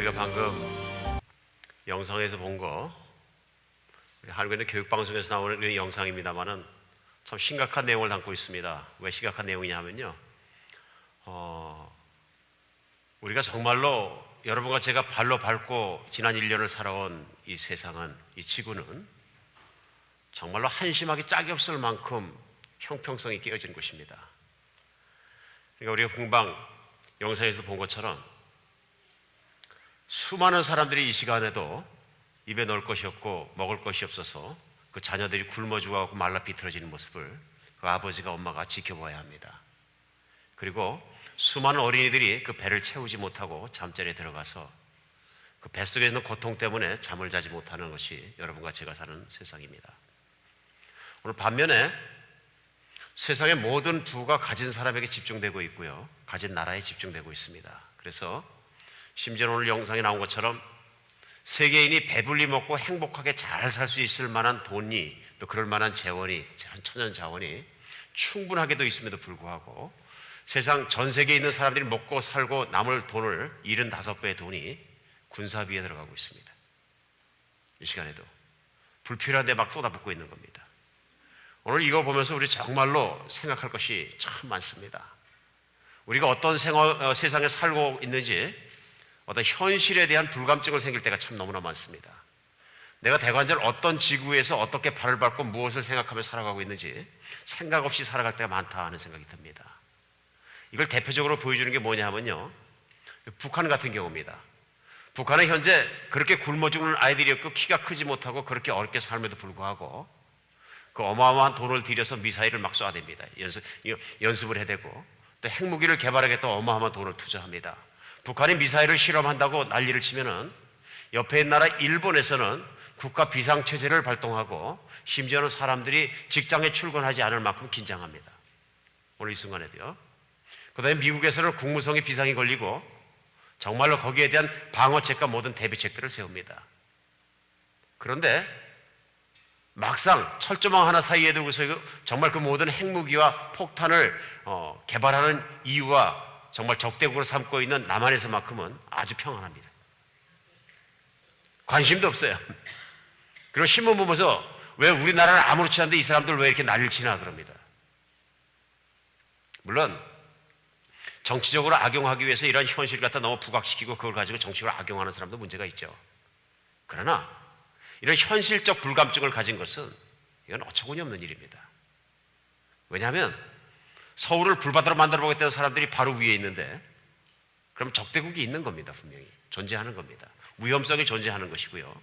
우리가 방금 영상에서 본 거, 한국에 있는 교육방송에서 나오는 영상입니다만은 참 심각한 내용을 담고 있습니다. 왜 심각한 내용이냐 하면요, 우리가 정말로 여러분과 제가 발로 밟고 지난 1년을 살아온 이 세상은, 이 지구는 정말로 한심하기 짝이 없을 만큼 형평성이 깨어진 곳입니다. 그러니까 우리가 금방 영상에서 본 것처럼 수많은 사람들이 이 시간에도 입에 넣을 것이 없고 먹을 것이 없어서 그 자녀들이 굶어 죽어가고 말라 비틀어지는 모습을 그 아버지가 엄마가 지켜봐야 합니다. 그리고 수많은 어린이들이 그 배를 채우지 못하고 잠자리에 들어가서 그 뱃속에 있는 고통 때문에 잠을 자지 못하는 것이 여러분과 제가 사는 세상입니다. 오늘 반면에 세상의 모든 부가 가진 사람에게 집중되고 있고요, 가진 나라에 집중되고 있습니다. 그래서 심지어 오늘 영상에 나온 것처럼 세계인이 배불리 먹고 행복하게 잘 살 수 있을 만한 돈이, 또 그럴 만한 재원이, 천연 자원이 충분하게도 있음에도 불구하고 세상 전 세계에 있는 사람들이 먹고 살고 남을 돈을 75배의 돈이 군사비에 들어가고 있습니다. 이 시간에도 불필요한 데 막 쏟아붓고 있는 겁니다. 오늘 이거 보면서 우리 정말로 생각할 것이 참 많습니다. 우리가 어떤 세상에 살고 있는지, 어떤 현실에 대한 불감증을 생길 때가 참 너무나 많습니다. 내가 대관절 어떤 지구에서 어떻게 발을 밟고 무엇을 생각하며 살아가고 있는지 생각 없이 살아갈 때가 많다 하는 생각이 듭니다. 이걸 대표적으로 보여주는 게 뭐냐 하면요, 북한 같은 경우입니다. 북한은 현재 그렇게 굶어 죽는 아이들이 없고 키가 크지 못하고 그렇게 어렵게 삶에도 불구하고 그 어마어마한 돈을 들여서 미사일을 막 쏴댑니다. 연습을 해대고 또 핵무기를 개발하겠다 어마어마한 돈을 투자합니다. 북한이 미사일을 실험한다고 난리를 치면은 옆에 있는 나라 일본에서는 국가 비상체제를 발동하고 심지어는 사람들이 직장에 출근하지 않을 만큼 긴장합니다. 오늘 이 순간에도요. 그 다음에 미국에서는 국무성에 비상이 걸리고 정말로 거기에 대한 방어책과 모든 대비책들을 세웁니다. 그런데 막상 철조망 하나 사이에 두고서 정말 그 모든 핵무기와 폭탄을 개발하는 이유와 정말 적대국으로 삼고 있는 남한에서만큼은 아주 평안합니다. 관심도 없어요. 그리고 신문 보면서 왜 우리나라는 아무렇지 않은데 이 사람들 왜 이렇게 난리를 치나 그럽니다. 물론 정치적으로 악용하기 위해서 이런 현실을 갖다 너무 부각시키고 그걸 가지고 정치적으로 악용하는 사람도 문제가 있죠. 그러나 이런 현실적 불감증을 가진 것은 이건 어처구니 없는 일입니다. 왜냐하면 서울을 불바다로 만들어 보겠다는 사람들이 바로 위에 있는데, 그럼 적대국이 있는 겁니다. 분명히 존재하는 겁니다. 위험성이 존재하는 것이고요.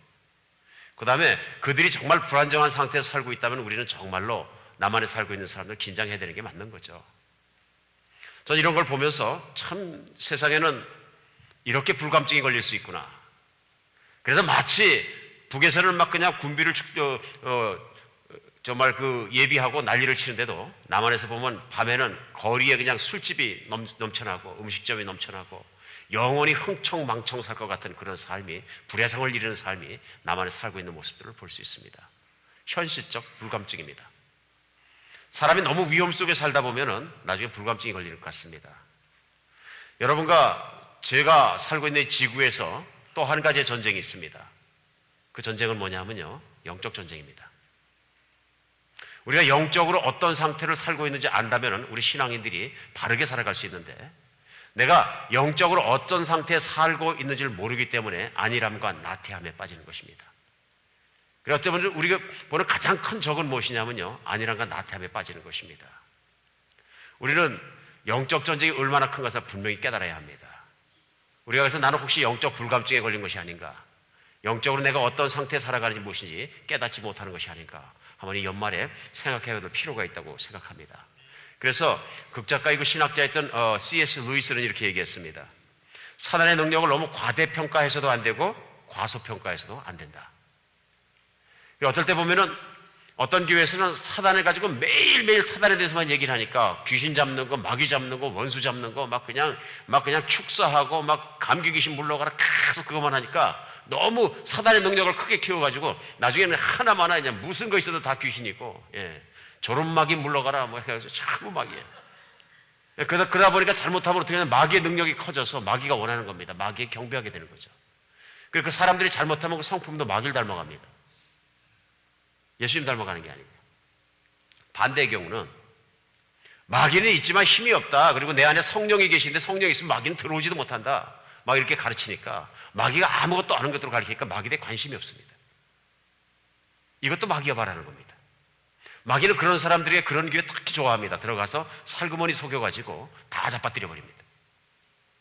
그 다음에 그들이 정말 불안정한 상태에서 살고 있다면 우리는 정말로 남한에 살고 있는 사람들 긴장해야 되는 게 맞는 거죠. 전 이런 걸 보면서 참 세상에는 이렇게 불감증이 걸릴 수 있구나. 그래서 마치 북에서는 막 그냥 군비를 정말 그 예비하고 난리를 치는데도 남한에서 보면 밤에는 거리에 그냥 술집이 넘쳐나고 음식점이 넘쳐나고 영원히 흥청망청 살 것 같은 그런 삶이, 불야성을 이루는 삶이 남한에 살고 있는 모습들을 볼 수 있습니다. 현실적 불감증입니다. 사람이 너무 위험 속에 살다 보면은 나중에 불감증이 걸릴 것 같습니다. 여러분과 제가 살고 있는 지구에서 또 한 가지의 전쟁이 있습니다. 그 전쟁은 뭐냐면요, 영적 전쟁입니다. 우리가 영적으로 어떤 상태를 살고 있는지 안다면 우리 신앙인들이 바르게 살아갈 수 있는데, 내가 영적으로 어떤 상태에 살고 있는지를 모르기 때문에 안일함과 나태함에 빠지는 것입니다. 그래서 어쩌면 우리가 보는 가장 큰 적은 무엇이냐면요, 안일함과 나태함에 빠지는 것입니다. 우리는 영적 전쟁이 얼마나 큰 것을 분명히 깨달아야 합니다. 우리가 그래서 나는 혹시 영적 불감증에 걸린 것이 아닌가, 영적으로 내가 어떤 상태에 살아가는지 무엇인지 깨닫지 못하는 것이 아닌가, 한번 이 연말에 생각해야 될 필요가 있다고 생각합니다. 그래서 극작가이고 신학자였던 C.S. 루이스는 이렇게 얘기했습니다. 사단의 능력을 너무 과대평가해서도 안 되고 과소평가해서도 안 된다. 어떨 때 보면은 어떤 교회에서는 사단을 가지고 매일매일 사단에 대해서만 얘기를 하니까 귀신 잡는 거, 마귀 잡는 거, 원수 잡는 거 막 그냥 축사하고 막 감기 귀신 물러가라 계속 그것만 하니까 너무 사단의 능력을 크게 키워가지고 나중에는 하나마나 그냥 무슨 거 있어도 다 귀신이고, 저런 마귀 물러가라 뭐 해가지고 전부 마귀예요. 그러다 보니까 잘못하면 어떻게 하면 마귀의 능력이 커져서 마귀가 원하는 겁니다. 마귀에 경배하게 되는 거죠. 그리고 그 사람들이 잘못하면 그 성품도 마귀를 닮아갑니다. 예수님 닮아가는 게 아니에요. 반대의 경우는 마귀는 있지만 힘이 없다. 그리고 내 안에 성령이 계신데 성령이 있으면 마귀는 들어오지도 못한다. 막 이렇게 가르치니까 마귀가 아무것도 아는 것들을 가르치니까 마귀에 대해 관심이 없습니다. 이것도 마귀가 바라는 겁니다. 마귀는 그런 사람들이 그런 교회 특히 좋아합니다. 들어가서 살구머니 속여가지고 다 잡아뜨려 버립니다.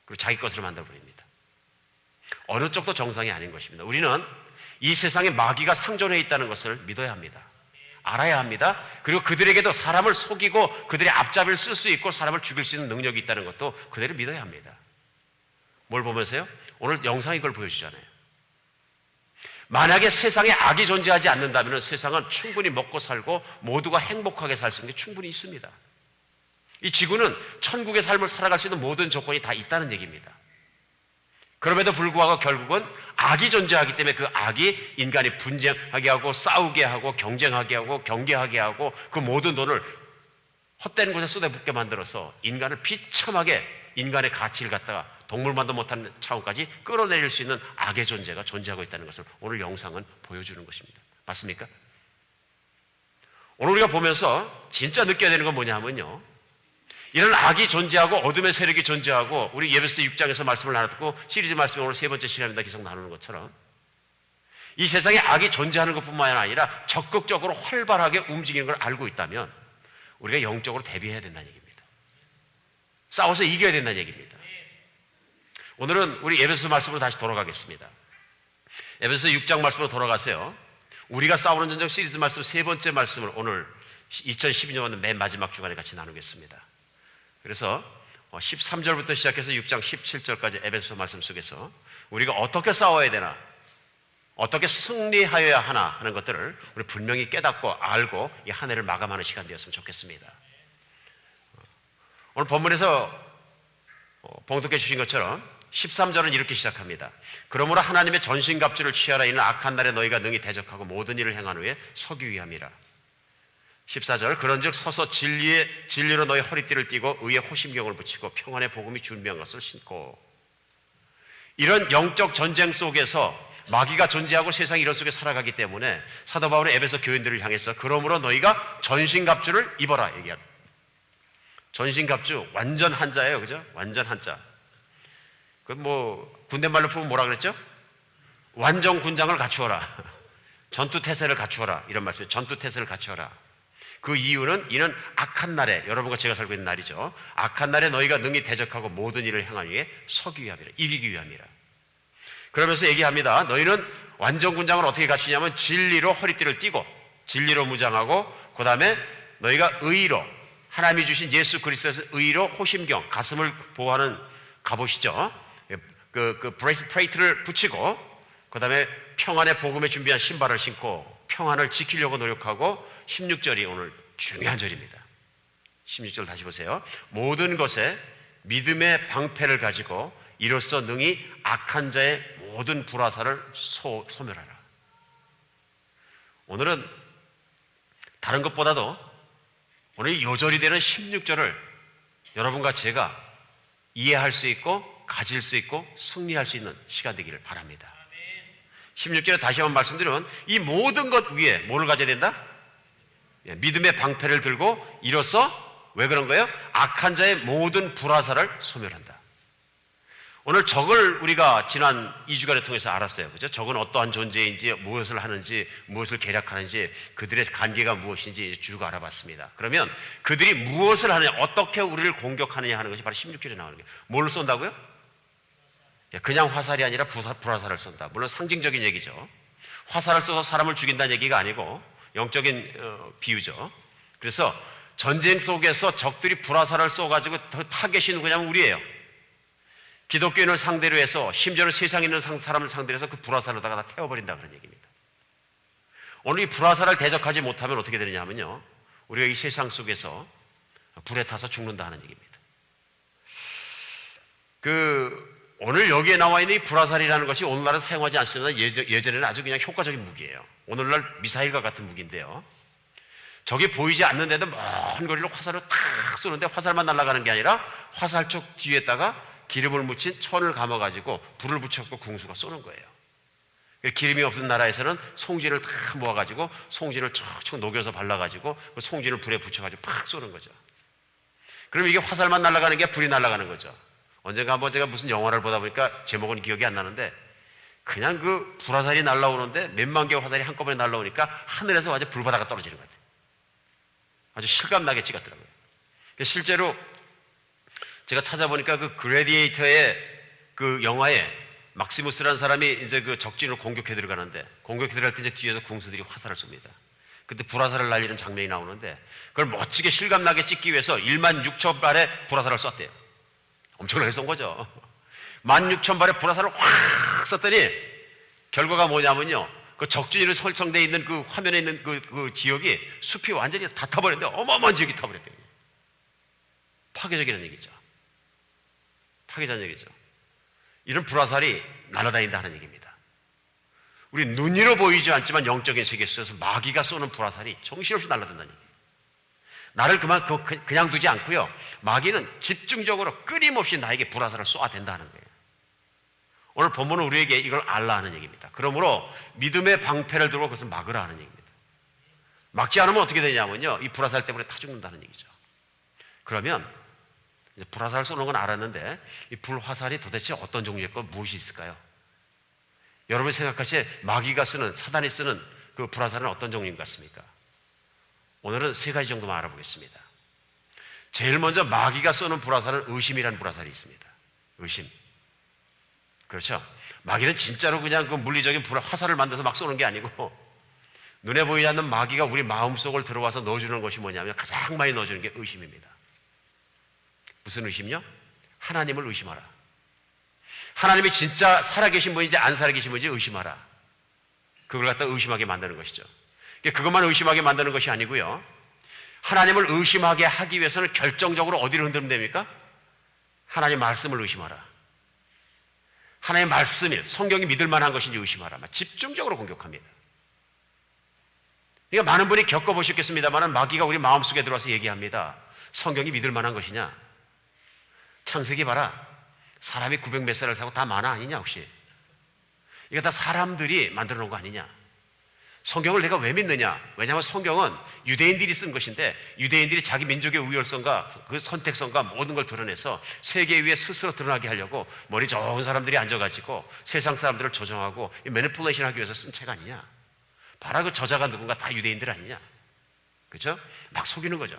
그리고 자기 것으로 만들어 버립니다. 어느 쪽도 정상이 아닌 것입니다. 우리는 이 세상에 마귀가 상존해 있다는 것을 믿어야 합니다. 알아야 합니다. 그리고 그들에게도 사람을 속이고 그들의 앞잡이를 쓸 수 있고 사람을 죽일 수 있는 능력이 있다는 것도 그대로 믿어야 합니다. 뭘 보면서요? 오늘 영상이 그걸 보여주잖아요. 만약에 세상에 악이 존재하지 않는다면 세상은 충분히 먹고 살고 모두가 행복하게 살 수 있는 게 충분히 있습니다. 이 지구는 천국의 삶을 살아갈 수 있는 모든 조건이 다 있다는 얘기입니다. 그럼에도 불구하고 결국은 악이 존재하기 때문에 그 악이 인간이 분쟁하게 하고 싸우게 하고 경쟁하게 하고 경계하게 하고 그 모든 돈을 헛된 곳에 쏟아붓게 만들어서 인간을 비참하게 인간의 가치를 갖다가 동물만도 못하는 차원까지 끌어내릴 수 있는 악의 존재가 존재하고 있다는 것을 오늘 영상은 보여주는 것입니다. 맞습니까? 오늘 우리가 보면서 진짜 느껴야 되는 건 뭐냐면요, 이런 악이 존재하고 어둠의 세력이 존재하고 우리 에베소 6장에서 말씀을 나눴고 시리즈 말씀이 오늘 세 번째 시간입니다. 계속 나누는 것처럼 이 세상에 악이 존재하는 것뿐만 아니라 적극적으로 활발하게 움직이는 걸 알고 있다면 우리가 영적으로 대비해야 된다는 얘기입니다. 싸워서 이겨야 된다는 얘기입니다. 오늘은 우리 에베소 말씀으로 다시 돌아가겠습니다. 에베소 6장 말씀으로 돌아가세요. 우리가 싸우는 전쟁 시리즈 말씀 세 번째 말씀을 오늘 2012년 맨 마지막 주간에 같이 나누겠습니다. 그래서 13절부터 시작해서 6장 17절까지 에베소 말씀 속에서 우리가 어떻게 싸워야 되나, 어떻게 승리하여야 하나 하는 것들을 우리 분명히 깨닫고 알고 이 한 해를 마감하는 시간 되었으면 좋겠습니다. 오늘 본문에서 봉독해 주신 것처럼 13절은 이렇게 시작합니다. 그러므로 하나님의 전신갑주를 취하라. 이는 악한 날에 너희가 능히 대적하고 모든 일을 행한 후에 서기 위함이라. 14절 그런즉 서서 진리로 너희 허리띠를 띠고 의의 호심경을 붙이고 평안의 복음이 준비한 것을 신고. 이런 영적 전쟁 속에서 마귀가 존재하고 세상이 이런 속에 살아가기 때문에 사도 바울은 에베소 교인들을 향해서 그러므로 너희가 전신갑주를 입어라 얘기합니다. 전신갑주 완전 한자예요, 그죠? 완전 한자. 그 군대 말로 풀면 뭐라 그랬죠? 완전 군장을 갖추어라. 전투 태세를 갖추어라. 이런 말씀이에요. 전투 태세를 갖추어라. 그 이유는 이는 악한 날에, 여러분과 제가 살고 있는 날이죠. 악한 날에 너희가 능히 대적하고 모든 일을 행한 위해 서기 위함이라. 이기기 위함이라. 그러면서 얘기합니다. 너희는 완전 군장을 어떻게 갖추냐면 진리로 허리띠를 띠고 진리로 무장하고 그 다음에 너희가 의로 하나님이 주신 예수 그리스도에서 의로 호심경, 가슴을 보호하는 갑옷이죠. 그 브레이스플레이트를 붙이고 그 다음에 평안의 복음에 준비한 신발을 신고 평안을 지키려고 노력하고 16절이 오늘 중요한 절입니다. 16절 다시 보세요. 모든 것에 믿음의 방패를 가지고 이로써 능히 악한 자의 모든 불화살을 소멸하라. 오늘은 다른 것보다도 오늘 요절이 되는 16절을 여러분과 제가 이해할 수 있고 가질 수 있고 승리할 수 있는 시간 되기를 바랍니다. 16절에 다시 한번 말씀드리면 이 모든 것 위에 뭐를 가져야 된다? 믿음의 방패를 들고 이로써 왜 그런 거예요? 악한 자의 모든 불화살을 소멸한다. 오늘 적을 우리가 지난 2주간을 통해서 알았어요. 그죠? 적은 어떠한 존재인지 무엇을 하는지 무엇을 계략하는지 그들의 관계가 무엇인지 쭉 알아봤습니다. 그러면 그들이 무엇을 하느냐, 어떻게 우리를 공격하느냐 하는 것이 바로 16절에 나오는 거예요. 뭘 쏜다고요? 그냥 화살이 아니라 불화살을 쏜다. 물론 상징적인 얘기죠. 화살을 쏘서 사람을 죽인다는 얘기가 아니고 영적인 비유죠. 그래서 전쟁 속에서 적들이 불화살을 쏘가지고 더 타겟이 누구냐면 우리예요. 기독교인을 상대로 해서 심지어는 세상에 있는 사람을 상대로 해서 그 불화살로다가 다 태워버린다 그런 얘기입니다. 오늘 이 불화살을 대적하지 못하면 어떻게 되느냐 하면요, 우리가 이 세상 속에서 불에 타서 죽는다는 얘기입니다. 오늘 여기에 나와 있는 이 불화살이라는 것이 오늘날은 사용하지 않습니다. 예전에는 아주 그냥 효과적인 무기예요. 오늘날 미사일과 같은 무기인데요, 적이 보이지 않는데도 먼 거리로 화살을 탁 쏘는데 화살만 날아가는 게 아니라 화살촉 뒤에다가 기름을 묻힌 천을 감아가지고 불을 붙였고 궁수가 쏘는 거예요. 기름이 없는 나라에서는 송진을 다 모아가지고 송진을 척척 녹여서 발라가지고 그 송진을 불에 붙여가지고 팍 쏘는 거죠. 그럼 이게 화살만 날아가는 게 불이 날아가는 거죠. 언젠가 한번 제가 무슨 영화를 보다 보니까 제목은 기억이 안 나는데 그냥 그 불화살이 날아오는데 몇만 개의 화살이 한꺼번에 날아오니까 하늘에서 완전 불바다가 떨어지는 것 같아요. 아주 실감나게 찍었더라고요. 실제로 제가 찾아보니까 그 그래디에이터의 그 영화에 막시무스라는 사람이 이제 그 적진으로 공격해 들어가는데 공격해 들어갈 때 이제 뒤에서 궁수들이 화살을 씁니다. 그때 불화살을 날리는 장면이 나오는데 그걸 멋지게 실감나게 찍기 위해서 16,000발의 불화살을 썼대요. 엄청나게 쏜 거죠. 16,000발의 불화살을 확 썼더니 결과가 뭐냐면요. 그 적진으로 설정되어 있는 그 화면에 있는 그 지역이 숲이 완전히 다 타버렸는데 어마어마한 지역이 타버렸대요. 파괴적이라는 얘기죠. 파괴적인 얘기죠. 이런 불화살이 날아다닌다는 얘기입니다. 우리 눈으로 보이지 않지만 영적인 세계에서 마귀가 쏘는 불화살이 정신없이 날아든다는 얘기예요. 나를 그냥 두지 않고요. 마귀는 집중적으로 끊임없이 나에게 불화살을 쏘아댄다는 거예요. 오늘 본문은 우리에게 이걸 알라 하는 얘기입니다. 그러므로 믿음의 방패를 들고 그것을 막으라 하는 얘기입니다. 막지 않으면 어떻게 되냐면요. 이 불화살 때문에 타 죽는다는 얘기죠. 그러면 이제 불화살 쏘는 건 알았는데 이 불화살이 도대체 어떤 종류의 거 무엇이 있을까요? 여러분이 생각하시기에 마귀가 쓰는 사단이 쓰는 그 불화살은 어떤 종류인 것 같습니까? 오늘은 세 가지 정도만 알아보겠습니다. 제일 먼저 마귀가 쏘는 불화살은 의심이라는 불화살이 있습니다. 의심. 그렇죠? 마귀는 진짜로 그냥 그 물리적인 화살을 만들어서 막 쏘는 게 아니고 눈에 보이지 않는 마귀가 우리 마음속을 들어와서 넣어주는 것이 뭐냐면 가장 많이 넣어주는 게 의심입니다. 무슨 의심요? 하나님을 의심하라. 하나님이 진짜 살아계신 분인지 안 살아계신 분인지 의심하라. 그걸 갖다 의심하게 만드는 것이죠. 그것만 의심하게 만드는 것이 아니고요. 하나님을 의심하게 하기 위해서는 결정적으로 어디를 흔들면 됩니까? 하나님 말씀을 의심하라. 하나님의 말씀이 성경이 믿을 만한 것인지 의심하라. 집중적으로 공격합니다. 그러니까 많은 분이 겪어보셨겠습니다만 마귀가 우리 마음속에 들어와서 얘기합니다. 성경이 믿을 만한 것이냐? 창세기 봐라. 사람이 900 몇 살을 사고 다 만화 아니냐 혹시? 이거 다 사람들이 만들어 놓은 거 아니냐? 성경을 내가 왜 믿느냐? 왜냐하면 성경은 유대인들이 쓴 것인데 유대인들이 자기 민족의 우월성과 그 선택성과 모든 걸 드러내서 세계 위에 스스로 드러나게 하려고 머리 좋은 사람들이 앉아가지고 세상 사람들을 조정하고 매니플레이션 하기 위해서 쓴 책 아니냐? 봐라 그 저자가 누군가 다 유대인들 아니냐? 그렇죠? 막 속이는 거죠.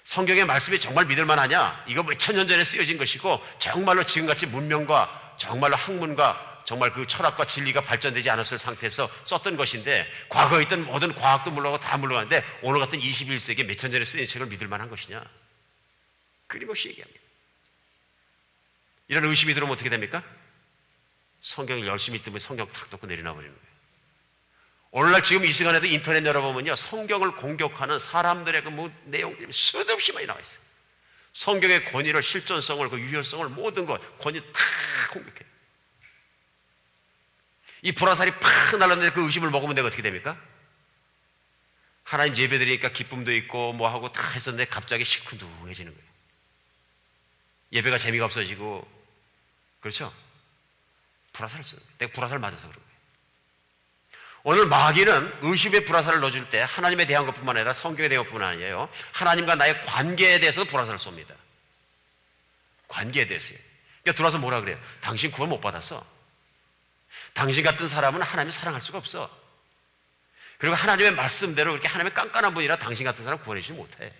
성경의 말씀이 정말 믿을 만하냐? 이거 몇 천 년 전에 쓰여진 것이고 정말로 지금같이 문명과 정말로 학문과 정말 그 철학과 진리가 발전되지 않았을 상태에서 썼던 것인데 과거에 있던 모든 과학도 물러가고 다 물러가는데 오늘 같은 21세기에 몇 천 전에 쓰인 책을 믿을 만한 것이냐? 끊임없이 얘기합니다. 이런 의심이 들어오면 어떻게 됩니까? 성경을 열심히 뜨면 성경 탁 덮고 내려놔 버리는 거예요. 오늘날 지금 이 시간에도 인터넷 열어보면요. 성경을 공격하는 사람들의 그 내용들이 수도 없이 많이 나와 있어요. 성경의 권위를, 실존성을, 그 유효성을 모든 것, 권위 다 공격해요. 이 불화살이 팍 날았는데 그 의심을 먹으면 내가 어떻게 됩니까? 하나님 예배드리니까 기쁨도 있고 뭐 하고 다 했었는데 갑자기 시큰둥해지는 거예요. 예배가 재미가 없어지고 그렇죠? 불화살을 쓰는 거예요. 내가 불화살 맞아서 그런 거예요. 오늘 마귀는 의심의 불화살을 넣어줄 때 하나님에 대한 것뿐만 아니라 성경에 대한 것뿐만 아니에요. 하나님과 나의 관계에 대해서도 불화살을 쏩니다. 관계에 대해서요. 그러니까 들어와서 뭐라 그래요? 당신 구원 못 받았어. 당신 같은 사람은 하나님을 사랑할 수가 없어. 그리고 하나님의 말씀대로 그렇게 하나님의 깐깐한 분이라 당신 같은 사람 구원해주지 못해.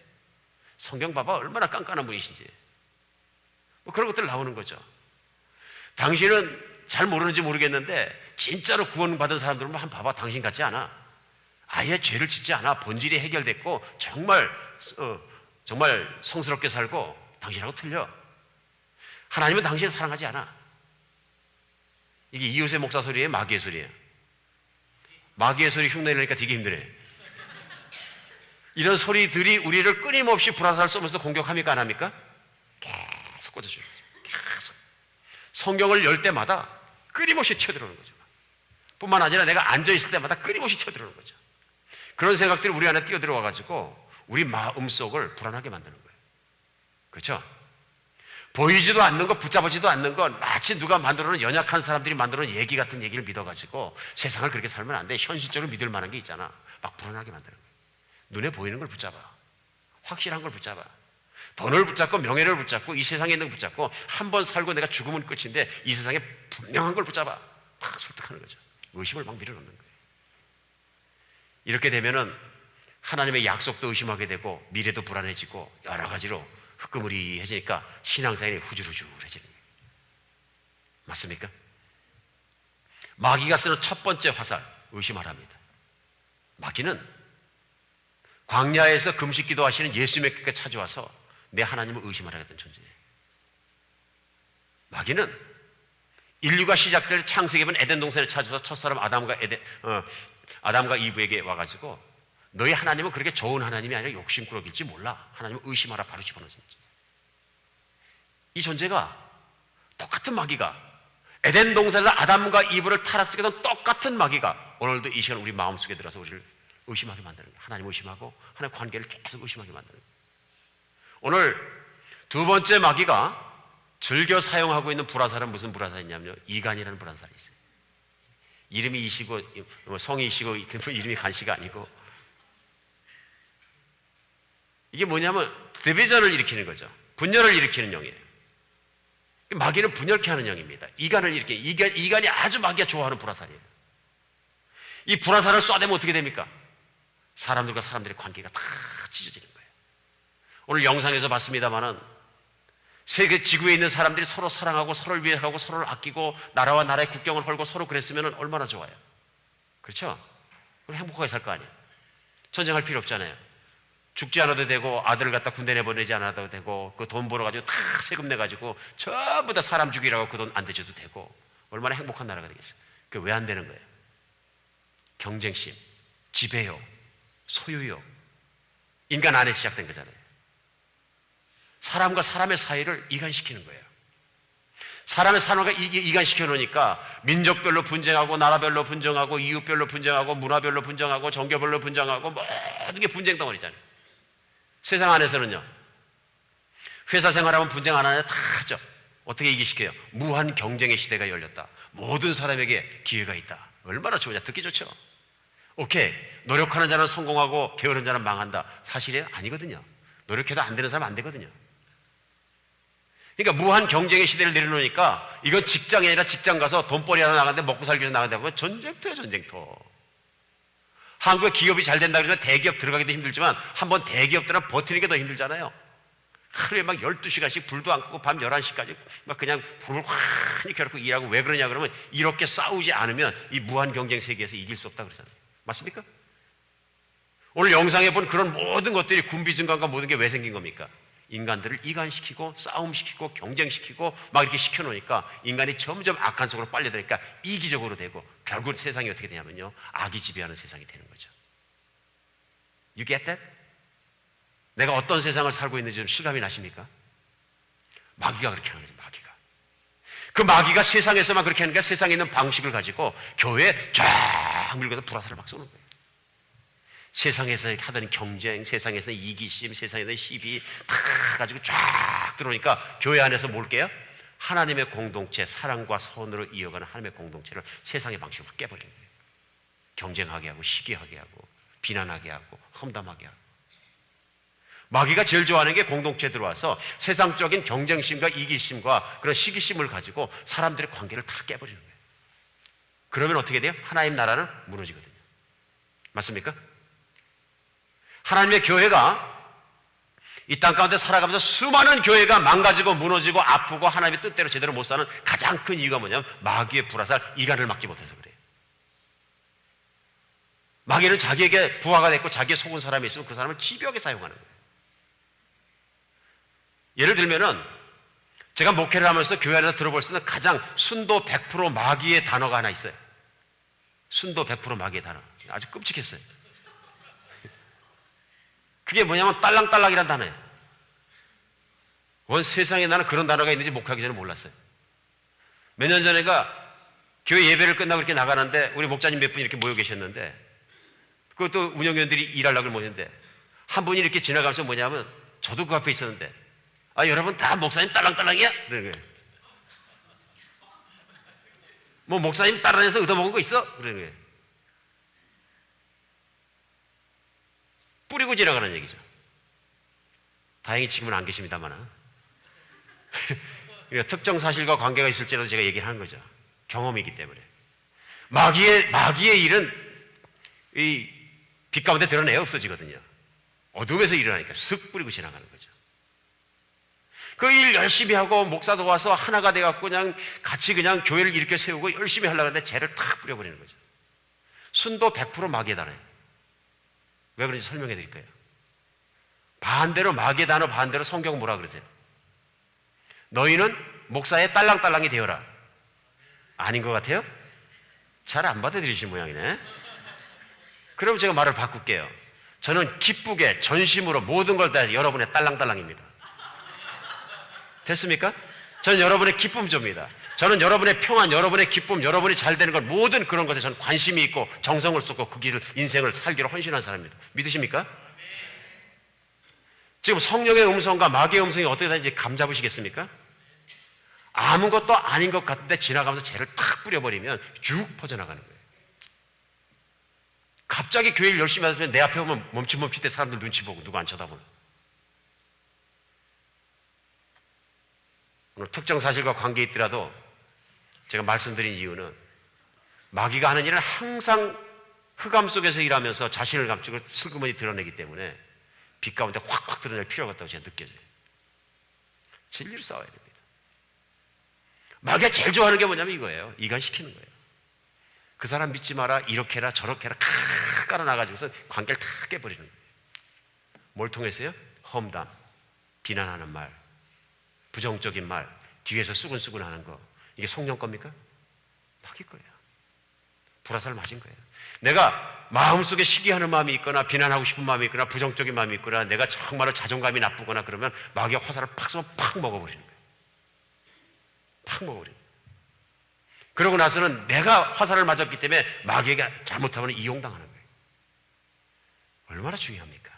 성경 봐봐 얼마나 깐깐한 분이신지. 뭐 그런 것들 나오는 거죠. 당신은 잘 모르는지 모르겠는데 진짜로 구원받은 사람들은 한번 봐봐. 당신 같지 않아. 아예 죄를 짓지 않아. 본질이 해결됐고 정말 성스럽게 살고 당신하고 틀려. 하나님은 당신을 사랑하지 않아. 이게 이웃의 목사 소리예요? 마귀의 소리예요? 마귀의 소리 흉내내니까 되게 힘드네. 이런 소리들이 우리를 끊임없이 불화살 쏘면서 공격합니까? 안 합니까? 계속 꽂아줘요. 계속. 성경을 열 때마다 끊임없이 튀어들어오는 거죠. 뿐만 아니라 내가 앉아있을 때마다 끊임없이 튀어들어오는 거죠. 그런 생각들이 우리 안에 뛰어들어와가지고 우리 마음속을 불안하게 만드는 거예요. 그렇죠? 보이지도 않는 거, 붙잡아지도 않는 건 마치 누가 만들어놓은 연약한 사람들이 만들어놓은 얘기 같은 얘기를 믿어가지고 세상을 그렇게 살면 안 돼. 현실적으로 믿을 만한 게 있잖아. 막 불안하게 만드는 거예요. 눈에 보이는 걸 붙잡아. 확실한 걸 붙잡아. 돈을 붙잡고 명예를 붙잡고 이 세상에 있는 걸 붙잡고 한 번 살고 내가 죽으면 끝인데 이 세상에 분명한 걸 붙잡아. 막 설득하는 거죠. 의심을 막 밀어넣는 거예요. 이렇게 되면은 하나님의 약속도 의심하게 되고 미래도 불안해지고 여러 가지로 흐끄무리해지니까 신앙생활이 후줄후줄해지는 거예요. 맞습니까? 마귀가 쓰는 첫 번째 화살, 의심하랍니다. 마귀는 광야에서 금식 기도하시는 예수님께 찾아와서 내 하나님을 의심하라 했던 존재예요. 마귀는 인류가 시작될 창세기는 에덴 동산에 찾아서 첫사람 아담과 이브에게 와가지고 너희 하나님은 그렇게 좋은 하나님이 아니라 욕심꾸러기일지 몰라. 하나님을 의심하라 바로 집어넣었지. 이 존재가 똑같은 마귀가 에덴 동산에서 아담과 이브를 타락시켰던 똑같은 마귀가 오늘도 이 시간 우리 마음속에 들어서 우리를 의심하게 만드는 거예요. 하나님 의심하고 하나님 관계를 계속 의심하게 만드는 거예요. 오늘 두 번째 마귀가 즐겨 사용하고 있는 불화살은 무슨 불화살이냐면요, 이간이라는 불화살이 있어요. 이름이 이시고 성이 이시고 이름이 간시가 아니고 이게 뭐냐면 디비전을 일으키는 거죠. 분열을 일으키는 영이에요. 마귀는 분열케 하는 영입니다. 이간을 일으키는 이간이 아주 마귀가 좋아하는 불화살이에요. 이 불화살을 쏴대면 어떻게 됩니까? 사람들과 사람들의 관계가 다 찢어지는 거예요. 오늘 영상에서 봤습니다마는 세계 지구에 있는 사람들이 서로 사랑하고 서로를 위하고 서로를 아끼고 나라와 나라의 국경을 헐고 서로 그랬으면 얼마나 좋아요. 그렇죠? 그럼 행복하게 살 거 아니에요. 전쟁할 필요 없잖아요. 죽지 않아도 되고 아들을 갖다 군대 내보내지 않아도 되고 그 돈 벌어가지고 다 세금 내가지고 전부 다 사람 죽이라고 그 돈 안 대줘도 되고 얼마나 행복한 나라가 되겠어요. 그게 왜 안 되는 거예요? 경쟁심, 지배욕, 소유욕, 인간 안에 시작된 거잖아요. 사람과 사람의 사이를 이간시키는 거예요. 사람의 사람과 이간시켜 놓으니까 민족별로 분쟁하고 나라별로 분쟁하고 이웃별로 분쟁하고 문화별로 분쟁하고 종교별로 분쟁하고 모든 게 분쟁 덩어리잖아요. 세상 안에서는요, 회사 생활하면 분쟁 안 하냐 다 하죠. 어떻게 이기시켜요? 무한 경쟁의 시대가 열렸다. 모든 사람에게 기회가 있다. 얼마나 좋으냐. 듣기 좋죠. 오케이, 노력하는 자는 성공하고 게으른 자는 망한다. 사실이에요? 아니거든요. 노력해도 안 되는 사람 안 되거든요. 그러니까 무한 경쟁의 시대를 내려놓으니까 이건 직장이 아니라 직장 가서 돈벌이 하러 나가는데 먹고 살기 위해서 나간다고 전쟁터예요. 전쟁터. 한국의 기업이 잘 된다 그러면 대기업 들어가기도 힘들지만 한번 대기업들은 버티는 게 더 힘들잖아요. 하루에 막 12시간씩 불도 안 끄고 밤 11시까지 막 그냥 불을 환히 켜놓고 일하고, 왜 그러냐 그러면 이렇게 싸우지 않으면 이 무한 경쟁 세계에서 이길 수 없다 그러잖아요. 맞습니까? 오늘 영상에 본 그런 모든 것들이 군비 증강과 모든 게 왜 생긴 겁니까? 인간들을 이간시키고 싸움시키고 경쟁시키고 막 이렇게 시켜놓으니까 인간이 점점 악한 속으로 빨려들으니까 이기적으로 되고 결국 세상이 어떻게 되냐면요, 악이 지배하는 세상이 되는 거죠. You get that? 내가 어떤 세상을 살고 있는지 좀 실감이 나십니까? 마귀가 그렇게 하는 거죠. 마귀가. 그 마귀가 세상에서만 그렇게 하는 게 세상에 있는 방식을 가지고 교회에 쫙 밀고서 불화살을 막 쏘는 거예요. 세상에서 하던 경쟁, 세상에서 이기심, 세상에서 시비 다 가지고 쫙 들어오니까 교회 안에서 뭘 깨요? 하나님의 공동체, 사랑과 선으로 이어가는 하나님의 공동체를 세상의 방식으로 깨버리는 거예요. 경쟁하게 하고 시기하게 하고 비난하게 하고 험담하게 하고. 마귀가 제일 좋아하는 게 공동체에 들어와서 세상적인 경쟁심과 이기심과 그런 시기심을 가지고 사람들의 관계를 다 깨버리는 거예요. 그러면 어떻게 돼요? 하나님 나라는 무너지거든요. 맞습니까? 하나님의 교회가 이 땅 가운데 살아가면서 수많은 교회가 망가지고 무너지고 아프고 하나님의 뜻대로 제대로 못 사는 가장 큰 이유가 뭐냐면 마귀의 불화살, 이간을 막지 못해서 그래요. 마귀는 자기에게 부하가 됐고 자기의 속은 사람이 있으면 그 사람을 집요하게 사용하는 거예요. 예를 들면은 제가 목회를 하면서 교회 안에서 들어볼 수 있는 가장 순도 100% 마귀의 단어가 하나 있어요. 순도 100% 마귀의 단어. 아주 끔찍했어요. 그게 뭐냐면 딸랑딸랑이란 단어예요. 원 세상에 나는 그런 단어가 있는지 목회하기 전에 몰랐어요. 몇 년 전에가 교회 예배를 끝나고 이렇게 나가는데 우리 목사님 몇 분 이렇게 모여 계셨는데 그것도 운영위원들이 일하려고 모였는데 한 분이 이렇게 지나가면서 뭐냐면 저도 그 앞에 있었는데 아, 여러분 다 목사님 딸랑딸랑이야? 그러는 거예요. 뭐 목사님 따라내서 얻어먹은 거 있어? 그러는 거예요. 뿌리고 지나가는 얘기죠. 다행히 지금은 안 계십니다만 특정 사실과 관계가 있을지라도 제가 얘기를 하는 거죠. 경험이기 때문에. 마귀의 일은 이 빛 가운데 드러내야 없어지거든요. 어둠에서 일어나니까 쓱 뿌리고 지나가는 거죠. 그 일 열심히 하고 목사도 와서 하나가 돼갖고 그냥 같이 그냥 교회를 일으켜 세우고 열심히 하려고 하는데 죄를 탁 뿌려버리는 거죠. 순도 100% 마귀의 단어예요. 왜 그런지 설명해 드릴까요? 반대로 마귀의 단어 반대로 성경은 뭐라 그러세요? 너희는 목사의 딸랑딸랑이 되어라. 아닌 것 같아요? 잘 안 받아들이신 모양이네. 그럼 제가 말을 바꿀게요. 저는 기쁘게 전심으로 모든 걸 다 여러분의 딸랑딸랑입니다. 됐습니까? 저는 여러분의 기쁨 줍니다. 저는 여러분의 평안, 여러분의 기쁨, 여러분이 잘 되는 것 모든 그런 것에 저는 관심이 있고 정성을 쏟고 그 길을 인생을 살기로 헌신한 사람입니다. 믿으십니까? 지금 성령의 음성과 마귀의 음성이 어떻게 다른지 감 잡으시겠습니까? 아무것도 아닌 것 같은데 지나가면서 죄를 탁 뿌려버리면 쭉 퍼져나가는 거예요. 갑자기 교회를 열심히 하시면 내 앞에 오면 멈칫멈칫 때 사람들 눈치 보고 누구 안 쳐다보는. 오늘 특정 사실과 관계 있더라도 제가 말씀드린 이유는 마귀가 하는 일은 항상 흑암 속에서 일하면서 자신을 감추고 슬그머니 드러내기 때문에 빛 가운데 확확 드러낼 필요가 없다고 제가 느껴져요. 진리를 싸워야 됩니다. 마귀가 제일 좋아하는 게 뭐냐면 이거예요. 이간시키는 거예요. 그 사람 믿지 마라, 이렇게 해라, 저렇게 해라, 깔아놔가지고서 관계를 다 깨버리는 거예요. 뭘 통해서요? 험담, 비난하는 말, 부정적인 말, 뒤에서 수근수근 하는 거. 이게 성령 겁니까? 마귀 거예요. 불화살 맞은 거예요. 내가 마음속에 시기하는 마음이 있거나 비난하고 싶은 마음이 있거나 부정적인 마음이 있거나 내가 정말로 자존감이 나쁘거나 그러면 마귀가 화살을 팍 쏘면 팍 먹어버리는 거예요. 팍 먹어버리는 거예요. 그러고 나서는 내가 화살을 맞았기 때문에 마귀가 잘못하면 이용당하는 거예요. 얼마나 중요합니까?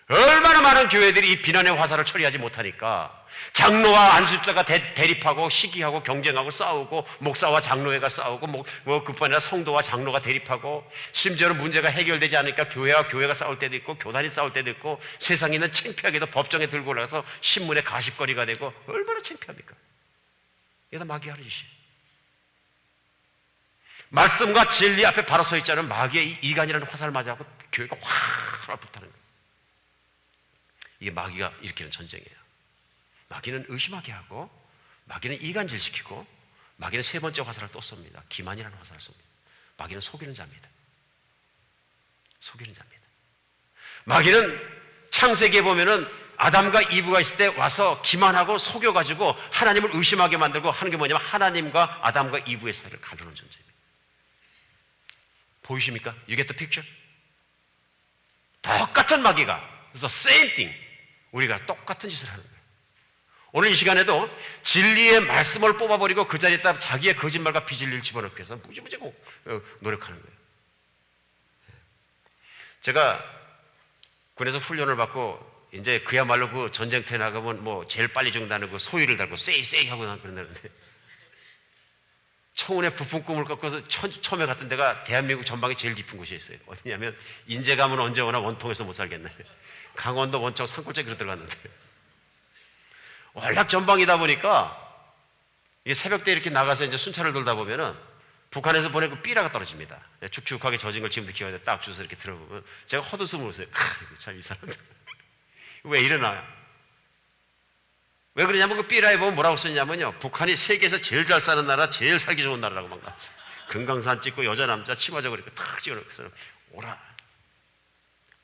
얼마나 많은 교회들이 이 비난의 화살을 처리하지 못하니까 장로와 안수집사가 대립하고 시기하고 경쟁하고 싸우고 목사와 장로회가 싸우고 그뿐 아니라 성도와 장로가 대립하고 심지어는 문제가 해결되지 않으니까 교회와 교회가 싸울 때도 있고 교단이 싸울 때도 있고 세상에 있는 창피하게도 법정에 들고 올라가서 신문에 가십거리가 되고 얼마나 창피합니까? 이게 다 마귀 하는 짓이에요. 말씀과 진리 앞에 바로 서 있지 않은 마귀의 이간이라는 화살 맞아갖고 교회가 확 얼붙하는 거예요. 이게 마귀가 일으키는 전쟁이에요. 마귀는 의심하게 하고 마귀는 이간질시키고 마귀는 세 번째 화살을 또 쏩니다. 기만이라는 화살을 쏩니다. 마귀는 속이는 자입니다. 속이는 자입니다. 마귀는 창세기에 보면은 아담과 이브가 있을 때 와서 기만하고 속여가지고 하나님을 의심하게 만들고 하는 게 뭐냐면 하나님과 아담과 이브의 사이를 가르는 존재입니다. 보이십니까? You get the picture? 똑같은 마귀가 그래서 same thing 우리가 똑같은 짓을 하는 거예요. 오늘 이 시간에도 진리의 말씀을 뽑아버리고 그 자리에다 자기의 거짓말과 비진리를 집어넣기 위해서 무지무지 노력하는 거예요. 제가 군에서 훈련을 받고 이제 그야말로 그 전쟁터에 나가면 뭐 제일 빨리 죽는다는 그 소위를 달고 쎄쎄 하고 그런다는데 청운의 부푼 꿈을 꺾어서 처음에 갔던 데가 대한민국 전방에 제일 깊은 곳이었어요. 어디냐면 인제 가면 언제 오나 원통에서 못 살겠네. 강원도 원청 산골짜기로 들어갔는데 월락 전방이다 보니까 이게 새벽때 이렇게 나가서 이제 순찰을 돌다 보면은 북한에서 보낸 그 삐라가 떨어집니다. 축축하게 젖은 걸 지금도 기억나는데 딱 주워서 이렇게 들어보면 제가 헛웃음을 웃어요. 참 이 사람들 왜 이러나? 왜 그러냐면 그 삐라에 보면 뭐라고 썼냐면요. 북한이 세계에서 제일 잘 사는 나라, 제일 살기 좋은 나라라고 막 나왔어요. 금강산 찍고 여자 남자 치마 저고리고 탁 찍어놓고 오라.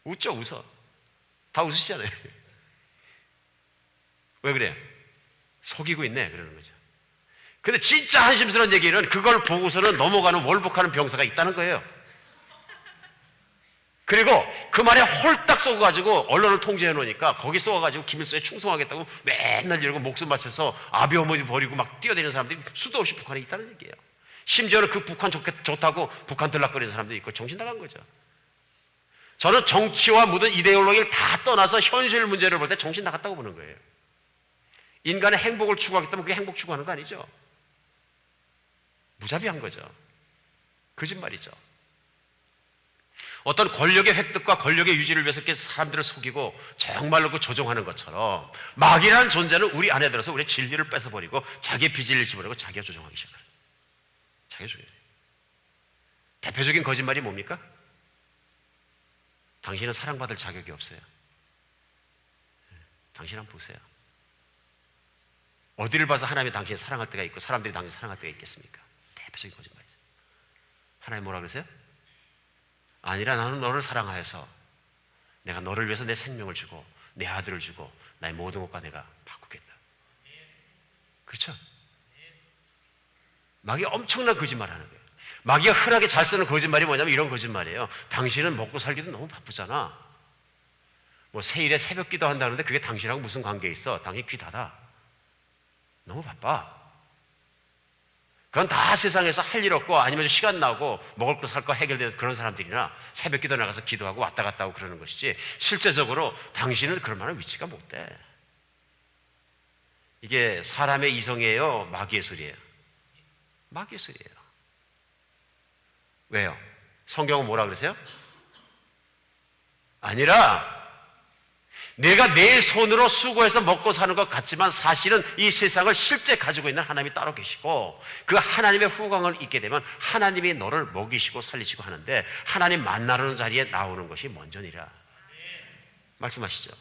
웃죠, 웃어. 다 웃으시잖아요. 왜 그래요? 속이고 있네 그러는 거죠. 근데 진짜 한심스러운 얘기는 그걸 보고서는 넘어가는 월북하는 병사가 있다는 거예요. 그리고 그 말에 홀딱 쏘가지고 언론을 통제해 놓으니까 거기 쏘가지고 김일성에 충성하겠다고 맨날 이러고 목숨 바쳐서 아비 어머니 버리고 막 뛰어다니는 사람들이 수도 없이 북한에 있다는 얘기예요. 심지어는 그 북한 좋다고 북한 들락거리는 사람도 있고 정신 나간 거죠. 저는 정치와 묻은 이데올로기를 다 떠나서 현실 문제를 볼 때 정신 나갔다고 보는 거예요. 인간의 행복을 추구하겠다면 그게 행복 추구하는 거 아니죠? 무자비한 거죠. 거짓말이죠. 어떤 권력의 획득과 권력의 유지를 위해서 이렇게 사람들을 속이고 정말로 그 조종하는 것처럼 마귀라는 존재는 우리 안에 들어서 우리의 진리를 뺏어버리고 자기의 비진리를 집어넣고 자기가 조종하기 시작하는 거예요. 자기가 조종해요. 대표적인 거짓말이 뭡니까? 당신은 사랑받을 자격이 없어요. 당신 한번 보세요. 어디를 봐서 하나님이 당신을 사랑할 때가 있고 사람들이 당신을 사랑할 때가 있겠습니까? 대표적인 거짓말이죠. 하나님 뭐라 그러세요? 아니라 나는 너를 사랑하여서 내가 너를 위해서 내 생명을 주고 내 아들을 주고 나의 모든 것과 내가 바꾸겠다. 그렇죠? 마귀가 엄청난 거짓말 하는 거예요. 마귀가 흔하게 잘 쓰는 거짓말이 뭐냐면 이런 거짓말이에요. 당신은 먹고 살기도 너무 바쁘잖아. 뭐 세일에 새벽 기도 한다는데 그게 당신하고 무슨 관계 있어? 당신 귀 닫아. 너무 바빠. 그건 다 세상에서 할 일 없고 아니면 시간 나고 먹을 거 살 거 해결되는 그런 사람들이나 새벽 기도 나가서 기도하고 왔다 갔다 하고 그러는 것이지 실제적으로 당신은 그럴 만한 위치가 못 돼. 이게 사람의 이성이에요? 마귀의 소리예요? 마귀의 소리예요. 왜요? 성경은 뭐라 그러세요? 아니라 내가 내 손으로 수고해서 먹고 사는 것 같지만 사실은 이 세상을 실제 가지고 있는 하나님이 따로 계시고 그 하나님의 후광을 입게 되면 하나님이 너를 먹이시고 살리시고 하는데 하나님 만나는 자리에 나오는 것이 먼저니라 말씀하시죠.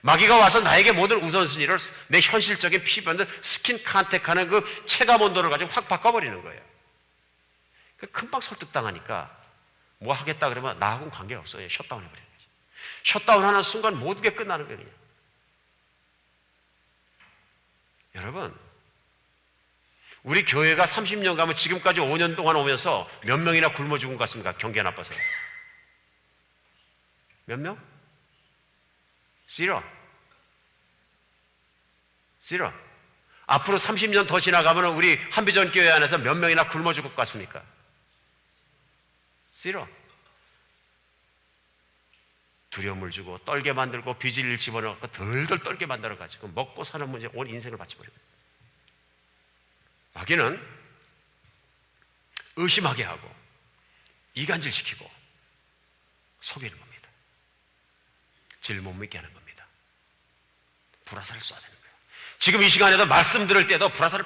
마귀가 와서 나에게 모든 우선순위를 내 현실적인 피부는 스킨 컨택하는 그 체감 온도를 가지고 확 바꿔버리는 거예요. 금방 설득당하니까 뭐 하겠다 그러면 나하고는 관계가 없어요. 셧다운 해버려요. 셧다운하는 순간 모든 게 끝나는 거예요. 그냥. 여러분, 우리 교회가 30년 가면 지금까지 5년 동안 오면서 몇 명이나 굶어 죽은 것 같습니까? 경기가 나빠서. 몇 명? Zero. 앞으로 30년 더 지나가면 우리 한비전 교회 안에서 몇 명이나 굶어 죽을 것 같습니까? Zero. 두려움을 주고 떨게 만들고 비질리를 집어넣고 덜덜 떨게 만들어가지고 먹고 사는 문제 온 인생을 바쳐버립니다. 마귀는 의심하게 하고 이간질시키고 속이는 겁니다. 질 못 믿게 하는 겁니다. 불화살을 쏴야 되는 거예요. 지금 이 시간에도 말씀 들을 때도 불화살을